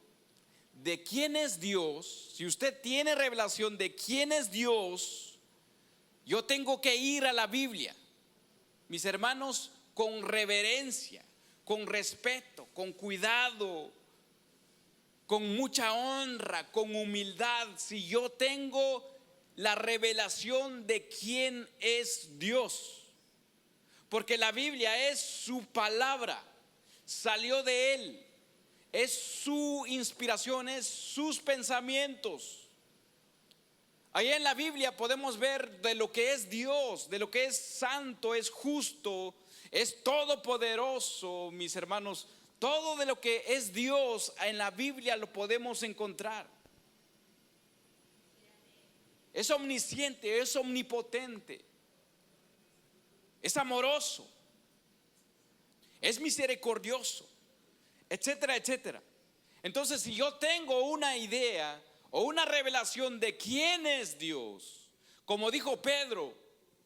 de quién es Dios, si usted tiene revelación de quién es Dios, yo tengo que ir a la Biblia, mis hermanos, con reverencia, con respeto, con cuidado, con mucha honra, con humildad. Si yo tengo la revelación de quién es Dios, porque la Biblia es su palabra, salió de Él, es su inspiración, es sus pensamientos. Ahí en la Biblia podemos ver de lo que es Dios, de lo que es santo, es justo, es todopoderoso, mis hermanos. Todo de lo que es Dios en la Biblia lo podemos encontrar. Es omnisciente, es omnipotente, es amoroso, es misericordioso, etcétera, etcétera. Entonces, si yo tengo una idea o una revelación de quién es Dios, como dijo Pedro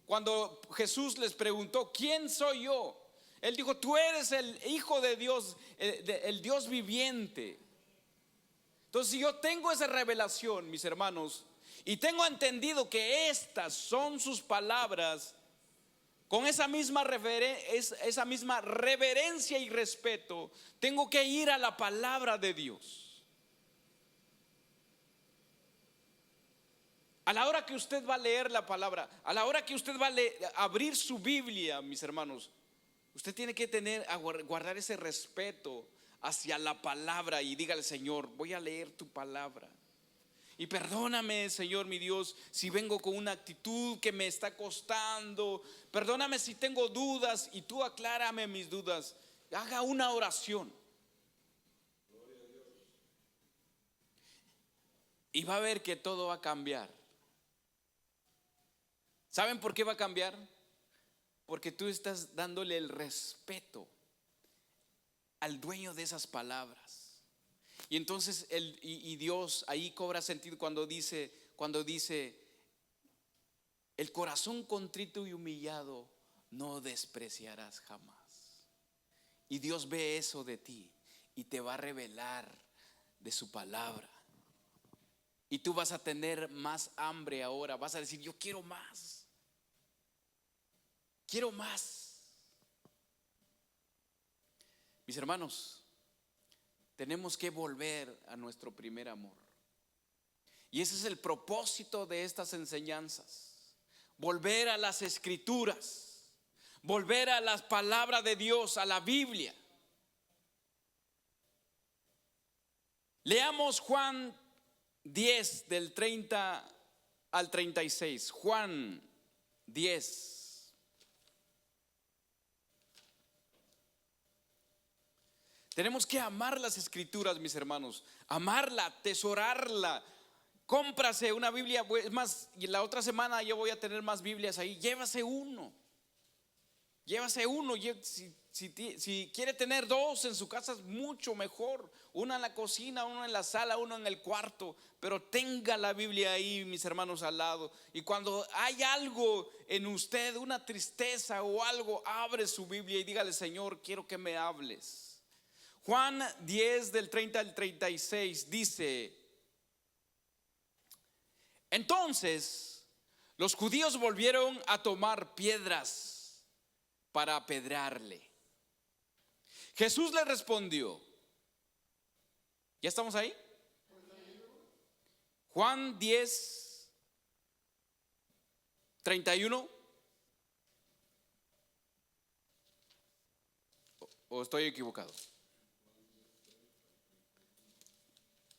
cuando Jesús les preguntó: ¿quién soy yo? Él dijo: tú eres el Hijo de Dios, el Dios viviente. Entonces, si yo tengo esa revelación, mis hermanos, y tengo entendido que estas son sus palabras, con esa misma reverencia y respeto, tengo que ir a la palabra de Dios. A la hora que usted va a leer la palabra, a la hora que usted va a abrir su Biblia, mis hermanos, usted tiene que guardar ese respeto hacia la palabra y dígale: Señor, voy a leer tu palabra. Y perdóname, Señor mi Dios, si vengo con una actitud que me está costando. Perdóname si tengo dudas y tú aclárame mis dudas. Haga una oración. Y va a ver que todo va a cambiar. ¿Saben por qué va a cambiar? Porque tú estás dándole el respeto al dueño de esas palabras. Y entonces y Dios ahí cobra sentido cuando dice: el corazón contrito y humillado no despreciarás jamás. Y Dios ve eso de ti y te va a revelar de su palabra. Y tú vas a tener más hambre ahora, vas a decir: yo quiero más, quiero más. Mis hermanos, tenemos que volver a nuestro primer amor. Y ese es el propósito de estas enseñanzas: volver a las Escrituras, volver a las palabras de Dios, a la Biblia. Leamos Juan 10 del 30 al 36. Juan 10. Tenemos que amar las Escrituras, mis hermanos, amarla, atesorarla. Cómprase una Biblia, es más, y la otra semana yo voy a tener más Biblias ahí. Llévase uno. Si quiere tener dos en su casa es mucho mejor. Una en la cocina, uno en la sala, uno en el cuarto. Pero tenga la Biblia ahí, mis hermanos, al lado. Y cuando hay algo en usted, una tristeza o algo, abre su Biblia y dígale: Señor, quiero que me hables. Juan 10 del 30 al 36 dice: entonces los judíos volvieron a tomar piedras para apedrearle. Jesús le respondió. ¿Ya estamos ahí? Juan 10, 31. ¿O estoy equivocado?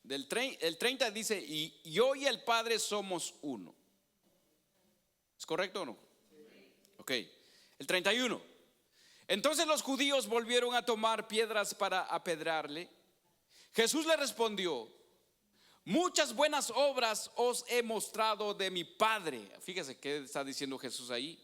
El 30 dice: y yo y el Padre somos uno. ¿Es correcto o no? Ok. El 31. Entonces los judíos volvieron a tomar piedras para apedrearle. Jesús le respondió: muchas buenas obras os he mostrado de mi Padre. Fíjese qué está diciendo Jesús ahí.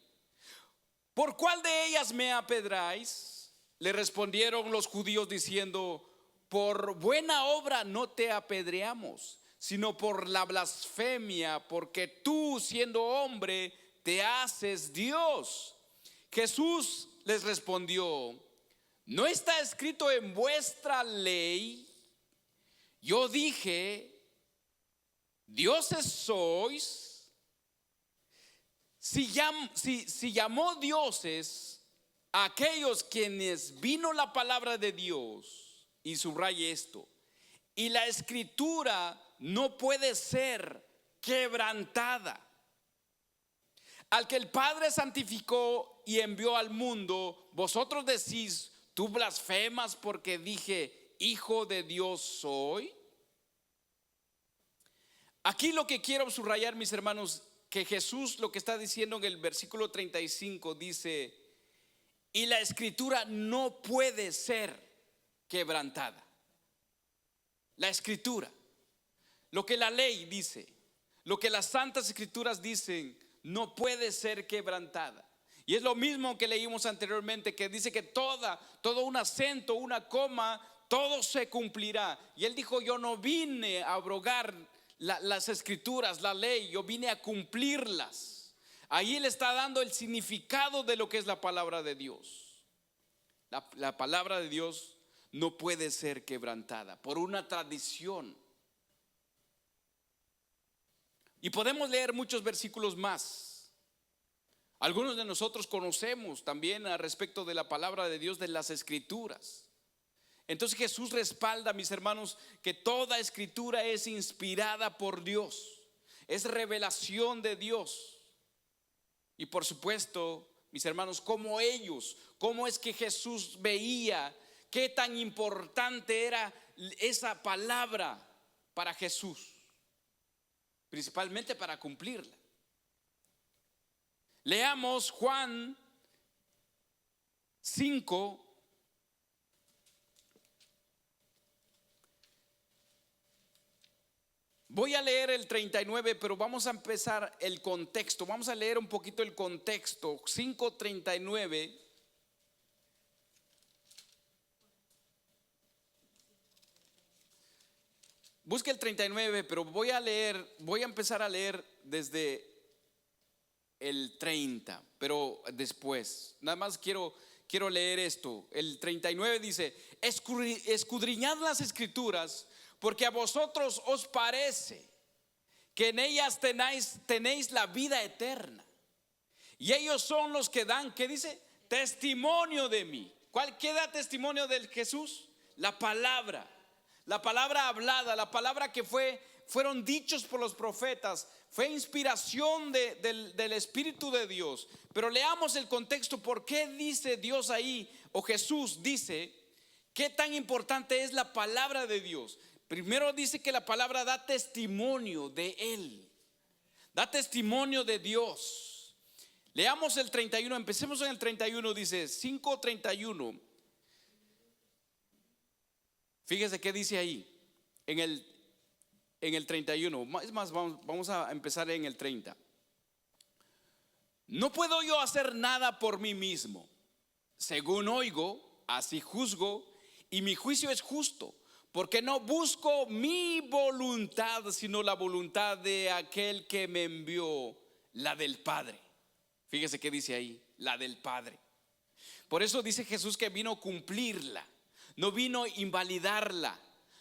¿Por cuál de ellas me apedráis? Le respondieron los judíos diciendo: por buena obra no te apedreamos, sino por la blasfemia, porque tú, siendo hombre, te haces Dios. Jesús les respondió: ¿no está escrito en vuestra ley? Yo dije: dioses sois. Si llamó dioses a aquellos quienes vino la palabra de Dios, y subraye esto, y la Escritura no puede ser quebrantada. Al que el Padre santificó y envió al mundo, vosotros decís: tú blasfemas porque dije: hijo de Dios soy. Aquí lo que quiero subrayar, mis hermanos, que Jesús lo que está diciendo en el versículo 35 dice: y la Escritura no puede ser quebrantada. La Escritura, lo que la ley dice, lo que las santas Escrituras dicen, no puede ser quebrantada. Y es lo mismo que leímos anteriormente, que dice que todo un acento, una coma, todo se cumplirá. Y él dijo: yo no vine a abrogar las Escrituras, la ley, yo vine a cumplirlas. Ahí él está dando el significado de lo que es la palabra de Dios. La palabra de Dios no puede ser quebrantada por una tradición. Y podemos leer muchos versículos más. Algunos de nosotros conocemos también al respecto de la palabra de Dios, de las Escrituras. Entonces Jesús respalda, mis hermanos, que toda Escritura es inspirada por Dios, es revelación de Dios. Y por supuesto, mis hermanos, cómo es que Jesús veía qué tan importante era esa palabra para Jesús, principalmente para cumplirla. Leamos Juan 5. Voy a leer el 39, pero vamos a empezar el contexto. Vamos a leer un poquito el contexto. 5:39. Busque el 39, pero voy a empezar a leer desde el 30, pero después. Nada más quiero leer esto. El 39 dice: escudriñad las Escrituras, porque a vosotros os parece que en ellas tenéis la vida eterna, y ellos son los que dan, ¿qué dice? Testimonio de mí. ¿Qué da testimonio de Jesús? La palabra. la palabra hablada, la palabra que fueron dichos por los profetas, fue inspiración del Espíritu de Dios. Pero leamos el contexto. ¿Por qué dice Dios ahí, o Jesús dice, qué tan importante es la palabra de Dios? Primero dice que la palabra da testimonio de Él, da testimonio de Dios. Leamos el 31, empecemos en el 31, dice 5:31. Fíjese qué dice ahí, en el 31. Es más, vamos a empezar en el 30. No puedo yo hacer nada por mí mismo. Según oigo, así juzgo, y mi juicio es justo, porque no busco mi voluntad, sino la voluntad de aquel que me envió, la del Padre. Fíjese qué dice ahí, la del Padre. Por eso dice Jesús que vino a cumplirla, no vino a invalidarla,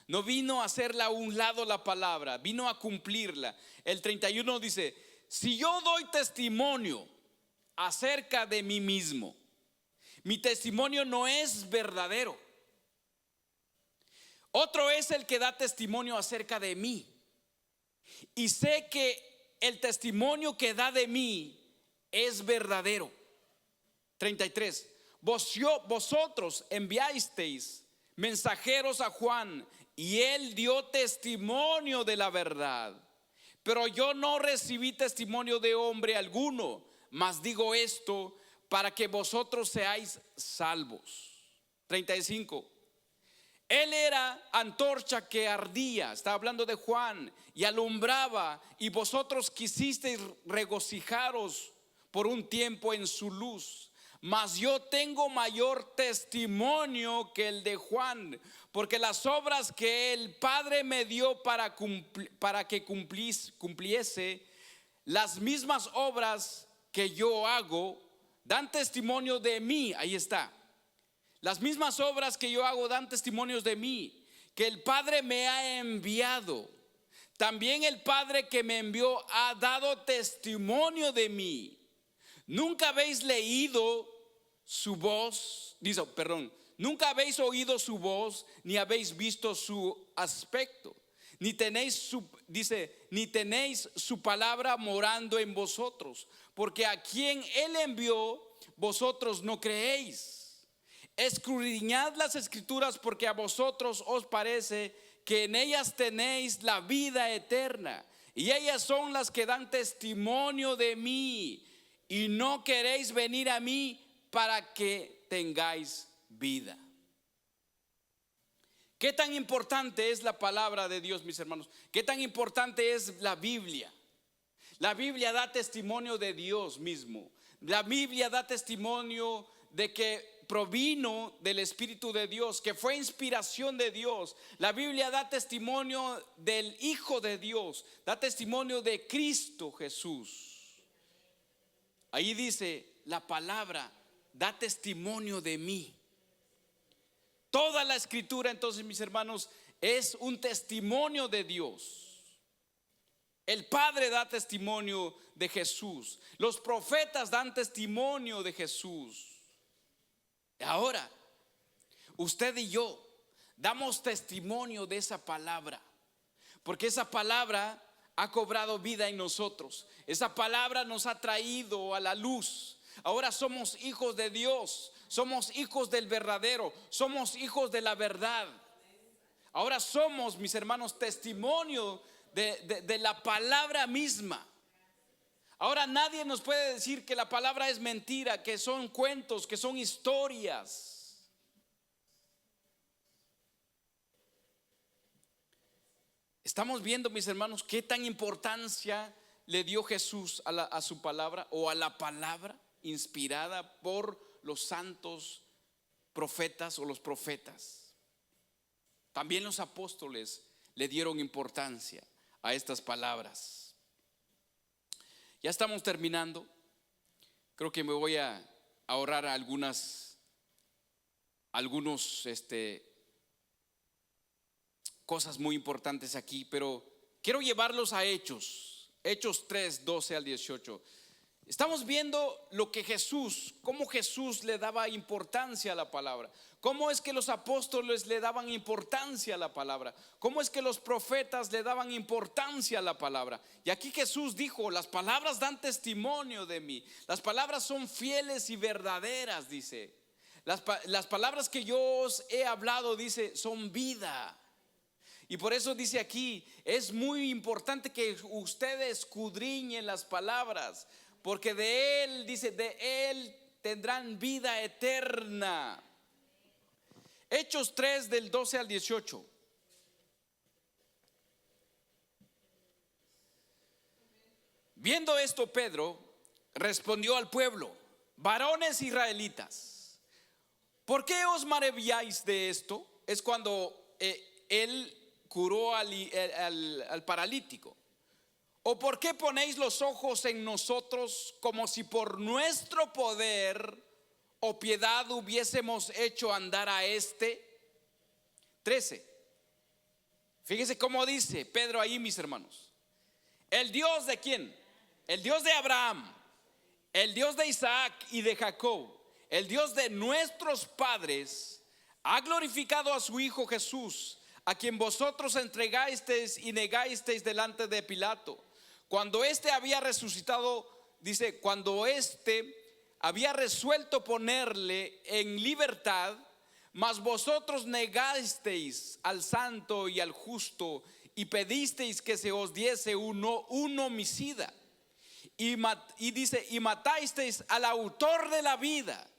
no vino a hacerla a un lado la palabra, vino a cumplirla. El 31 dice: si yo doy testimonio acerca de mí mismo, mi testimonio no es verdadero. Otro es el que da testimonio acerca de mí, y sé que el testimonio que da de mí es verdadero. 33. Vosotros enviasteis mensajeros a Juan, y él dio testimonio de la verdad. Pero yo no recibí testimonio de hombre alguno, mas digo esto para que vosotros seáis salvos. 35. Él era antorcha que ardía, está hablando de Juan, y alumbraba, y vosotros quisisteis regocijaros por un tiempo en su luz. Mas yo tengo mayor testimonio que el de Juan, porque las obras que el Padre me dio para que cumpliese, las mismas obras que yo hago, dan testimonio de mí. Ahí está. Las mismas obras que yo hago dan testimonios de mí, que el Padre me ha enviado. También el Padre que me envió ha dado testimonio de mí. Nunca habéis leído su voz, nunca habéis oído su voz, ni habéis visto su aspecto, ni tenéis su palabra morando en vosotros, porque a quien él envió, vosotros no creéis. Escudriñad las escrituras, porque a vosotros os parece que en ellas tenéis la vida eterna, y ellas son las que dan testimonio de mí, y no queréis venir a mí para que tengáis vida. ¿Qué tan importante es la palabra de Dios, mis hermanos? ¿Qué tan importante es la Biblia? La Biblia da testimonio de Dios mismo. La Biblia da testimonio de que provino del Espíritu de Dios, que fue inspiración de Dios. La Biblia da testimonio del Hijo de Dios, da testimonio de Cristo Jesús. Ahí dice, la palabra da testimonio de mí. Toda la escritura, entonces, mis hermanos, es un testimonio de Dios. El Padre da testimonio de Jesús. Los profetas dan testimonio de Jesús. Ahora, usted y yo damos testimonio de esa palabra, porque esa palabra ha cobrado vida en nosotros. Esa palabra nos ha traído a la luz. Ahora somos hijos de Dios, somos hijos del verdadero, somos hijos de la verdad. Ahora somos, mis hermanos, testimonio de la palabra misma. Ahora nadie nos puede decir que la palabra es mentira, que son cuentos, que son historias. Estamos viendo, mis hermanos, qué tan importancia le dio Jesús a su palabra, o a la palabra inspirada por los santos profetas o los profetas. También los apóstoles le dieron importancia a estas palabras. Ya estamos terminando. Creo que me voy a ahorrar algunos cosas muy importantes aquí, pero quiero llevarlos a Hechos 3, 12 al 18. Estamos viendo lo que cómo Jesús le daba importancia a la palabra. Cómo es que los apóstoles le daban importancia a la palabra. Cómo es que los profetas le daban importancia a la palabra. Y aquí Jesús dijo: las palabras dan testimonio de mí. Las palabras son fieles y verdaderas, dice. Las palabras que yo os he hablado, dice, son vida. Y por eso dice aquí, es muy importante que ustedes escudriñen las palabras, porque de Él, dice, de Él tendrán vida eterna. Hechos 3 del 12 al 18. Viendo esto, Pedro respondió al pueblo: varones israelitas, ¿por qué os maravilláis de esto? Es cuando él curó al paralítico. ¿O por qué ponéis los ojos en nosotros como si por nuestro poder o piedad hubiésemos hecho andar a este? 13. Fíjese cómo dice Pedro ahí, mis hermanos. ¿El Dios de quién? El Dios de Abraham, el Dios de Isaac y de Jacob, el Dios de nuestros padres, ha glorificado a su Hijo Jesús, a quien vosotros entregasteis y negasteis delante de Pilato, cuando éste había resucitado. Dice, cuando éste había resuelto ponerle en libertad, mas vosotros negasteis al santo y al justo y pedisteis que se os diese un homicida. Y dice, y matasteis al autor de la vida,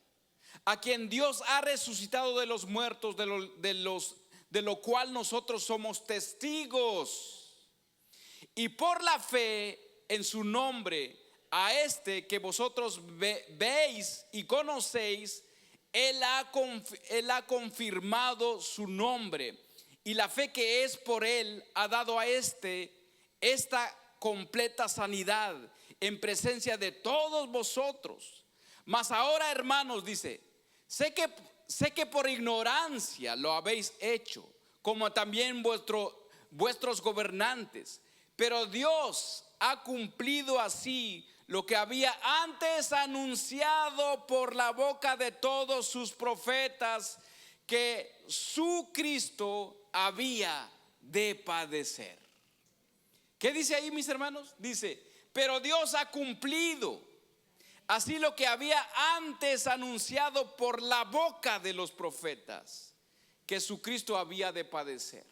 a quien Dios ha resucitado de los muertos, de lo cual nosotros somos testigos. Y por la fe en su nombre, a este que vosotros veis y conocéis, Él ha confirmado su nombre. Y la fe que es por Él ha dado a esta completa sanidad en presencia de todos vosotros. Mas ahora, hermanos, dice, sé que por ignorancia lo habéis hecho, como también vuestros gobernantes. Pero Dios ha cumplido así lo que había antes anunciado por la boca de todos sus profetas, que su Cristo había de padecer. ¿Qué dice ahí, mis hermanos? Dice, pero Dios ha cumplido así lo que había antes anunciado por la boca de los profetas, que su Cristo había de padecer.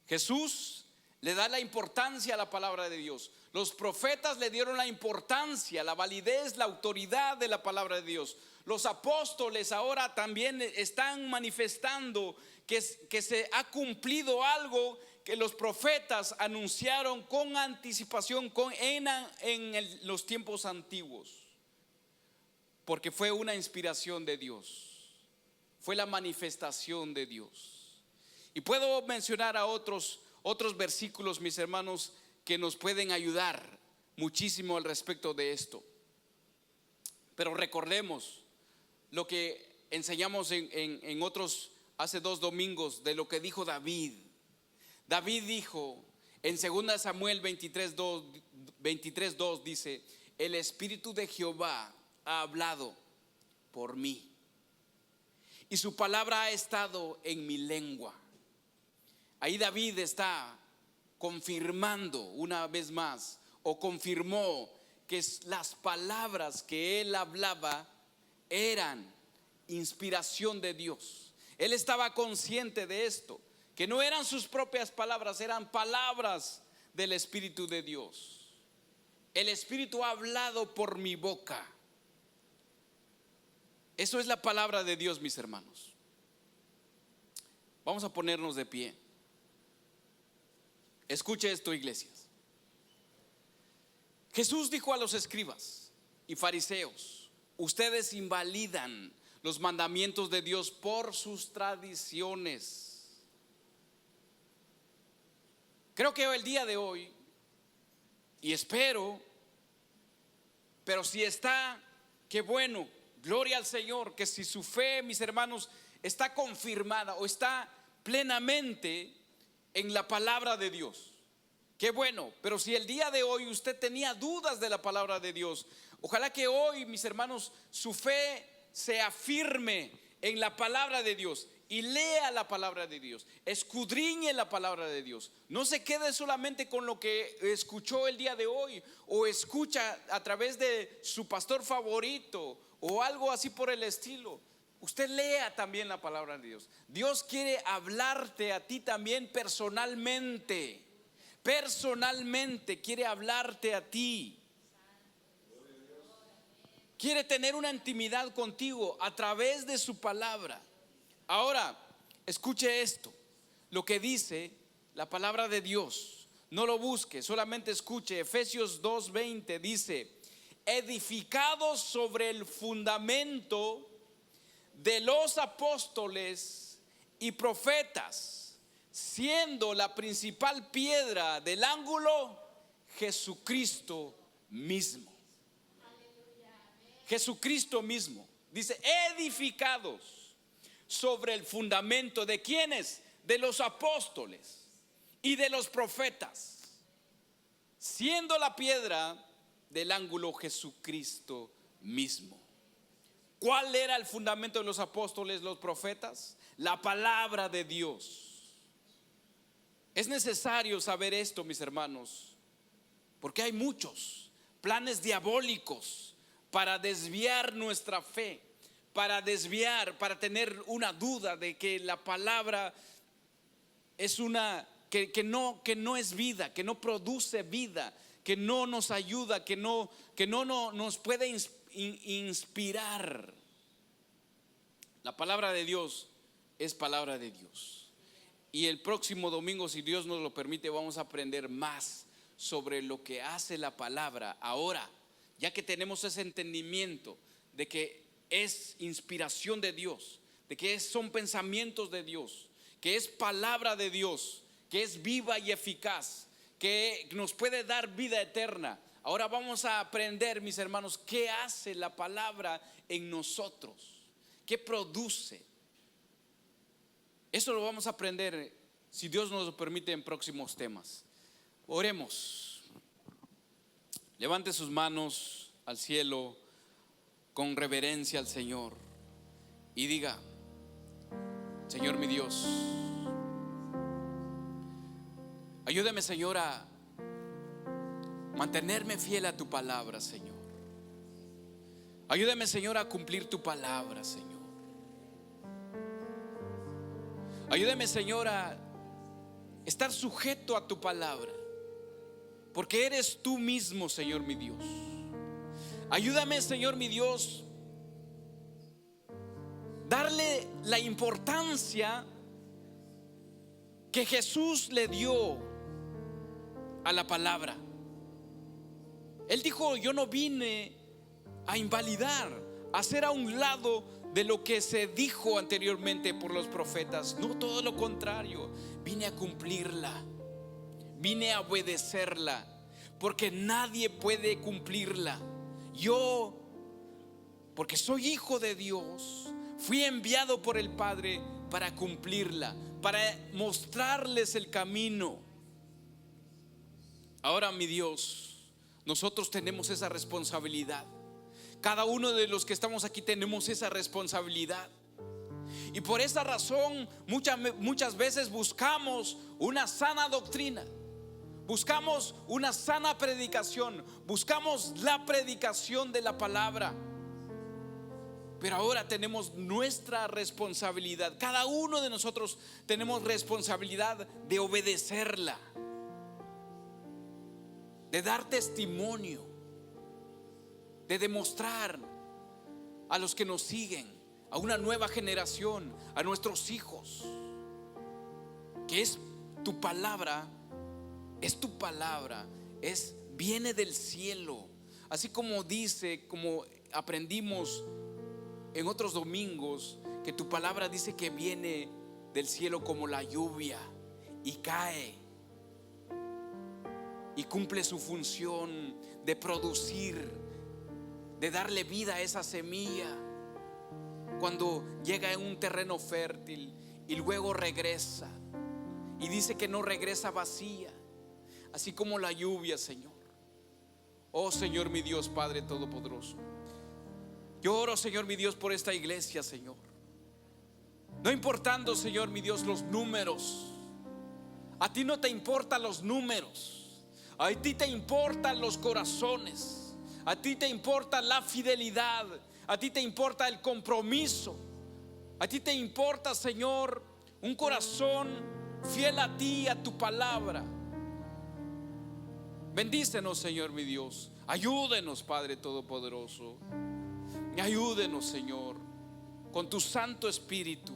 Jesús le da la importancia a la palabra de Dios. Los profetas le dieron la importancia, la validez, la autoridad de la palabra de Dios. Los apóstoles ahora también están manifestando que se ha cumplido algo que los profetas anunciaron con anticipación en los tiempos antiguos, porque fue una inspiración de Dios, fue la manifestación de Dios. Y puedo mencionar a otros versículos, mis hermanos, que nos pueden ayudar muchísimo al respecto de esto. Pero recordemos lo que enseñamos en otros, hace 2 domingos, de lo que dijo David. David dijo en 2 Samuel 23:2 dice, el Espíritu de Jehová ha hablado por mí, y su palabra ha estado en mi lengua. Ahí David está confirmando una vez más, o confirmó que las palabras que él hablaba eran inspiración de Dios. Él estaba consciente de esto, que no eran sus propias palabras, eran palabras del Espíritu de Dios. El Espíritu ha hablado por mi boca. Eso es la palabra de Dios, mis hermanos. Vamos a ponernos de pie. Escuche esto, iglesias. Jesús dijo a los escribas y fariseos, ustedes invalidan los mandamientos de Dios por sus tradiciones. Creo que el día de hoy, y espero, pero si está, qué bueno, gloria al Señor, que si su fe, mis hermanos, está confirmada o está plenamente en la palabra de Dios. Qué bueno, pero si el día de hoy usted tenía dudas de la palabra de Dios, ojalá que hoy, mis hermanos, su fe se afirme en la palabra de Dios y lea la palabra de Dios, escudriñe la palabra de Dios. No se quede solamente con lo que escuchó el día de hoy o escucha a través de su pastor favorito o algo así por el estilo. Usted lea también la palabra de Dios. Dios quiere hablarte a ti también personalmente. Personalmente quiere hablarte a ti. Quiere tener una intimidad contigo a través de su palabra. Ahora, escuche esto, lo que dice la palabra de Dios. No lo busque, solamente escuche. Efesios 2:20 dice: edificados sobre el fundamento de los apóstoles y profetas, siendo la principal piedra del ángulo Jesucristo mismo. Jesucristo mismo. Dice edificados sobre el fundamento de ¿quiénes? De los apóstoles y de los profetas, siendo la piedra del ángulo Jesucristo mismo. ¿Cuál era el fundamento de los apóstoles, los profetas? La palabra de Dios. Es necesario saber esto, mis hermanos, porque hay muchos planes diabólicos para desviar nuestra fe, para desviar, para tener una duda de que la palabra es una que no es vida, que no produce vida, que no nos ayuda, que no nos puede inspirar. La palabra de Dios es palabra de Dios. Y el próximo domingo, si Dios nos lo permite, vamos a aprender más sobre lo que hace la palabra. Ahora, ya que tenemos ese entendimiento de que es inspiración de Dios, de que son pensamientos de Dios, que es palabra de Dios, que es viva y eficaz, que nos puede dar vida eterna. Ahora vamos a aprender, mis hermanos, qué hace la palabra en nosotros, qué produce. Eso lo vamos a aprender, si Dios nos lo permite, en próximos temas. Oremos. Levante sus manos al cielo con reverencia al Señor y diga: Señor mi Dios, ayúdame, Señor, a mantenerme fiel a tu palabra, Señor. Ayúdame, Señor, a cumplir tu palabra, Señor. Ayúdame, Señor, a estar sujeto a tu palabra, porque eres tú mismo, Señor mi Dios. Ayúdame, Señor mi Dios, darle la importancia que Jesús le dio a la palabra. Él dijo: yo no vine a invalidar, a hacer a un lado de lo que se dijo anteriormente por los profetas. No, todo lo contrario, vine a cumplirla, vine a obedecerla, porque nadie puede cumplirla. Yo, porque soy hijo de Dios, fui enviado por el Padre para cumplirla, para mostrarles el camino. Ahora, mi Dios, nosotros tenemos esa responsabilidad. Cada uno de los que estamos aquí tenemos esa responsabilidad. Y por esa razón muchas veces buscamos una sana doctrina, buscamos una sana predicación, buscamos la predicación de la palabra. Pero ahora tenemos nuestra responsabilidad. Cada uno de nosotros tenemos responsabilidad de obedecerla, de dar testimonio, de demostrar a los que nos siguen, a una nueva generación, a nuestros hijos, que es tu palabra, viene del cielo. Así como dice, como aprendimos en otros domingos, que tu palabra dice que viene del cielo como la lluvia y cae y cumple su función de producir, de darle vida a esa semilla cuando llega en un terreno fértil y luego regresa. Y dice que no regresa vacía. así como la lluvia, Señor. Oh Señor mi Dios, Padre Todopoderoso, yo oro, Señor mi Dios, por esta iglesia, Señor. No importando, Señor mi Dios, los números. A ti no te importan los números, a ti te importan los corazones, a ti te importa la fidelidad, a ti te importa el compromiso, a ti te importa, Señor, un corazón fiel a ti, a tu palabra. Bendícenos, Señor mi Dios. Ayúdenos, Padre Todopoderoso. Ayúdenos, Señor, con tu Santo Espíritu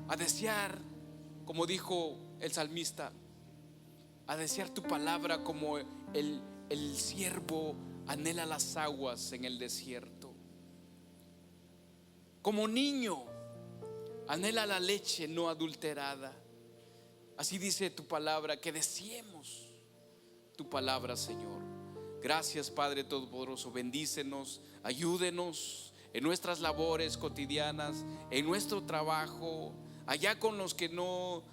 a desear, como dijo el salmista, a desear tu palabra como el siervo anhela las aguas en el desierto. Como niño anhela la leche no adulterada. Así dice tu palabra, que deseemos tu palabra, Señor. Gracias, Padre Todopoderoso. Bendícenos, ayúdenos en nuestras labores cotidianas, en nuestro trabajo, allá con los que no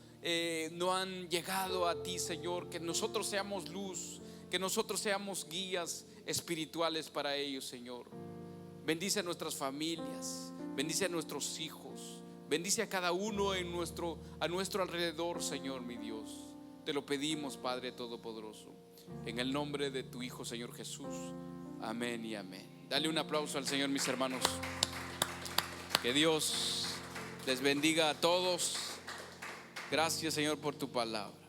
han llegado a ti, Señor. Que nosotros seamos luz, que nosotros seamos guías espirituales para ellos, Señor. Bendice a nuestras familias, bendice a nuestros hijos, bendice a cada uno a nuestro alrededor, Señor mi Dios. Te lo pedimos, Padre Todopoderoso, en el nombre de tu Hijo, Señor Jesús. Amén y amén. Dale un aplauso al Señor, mis hermanos. Que Dios les bendiga a todos. Gracias, Señor, por tu palabra.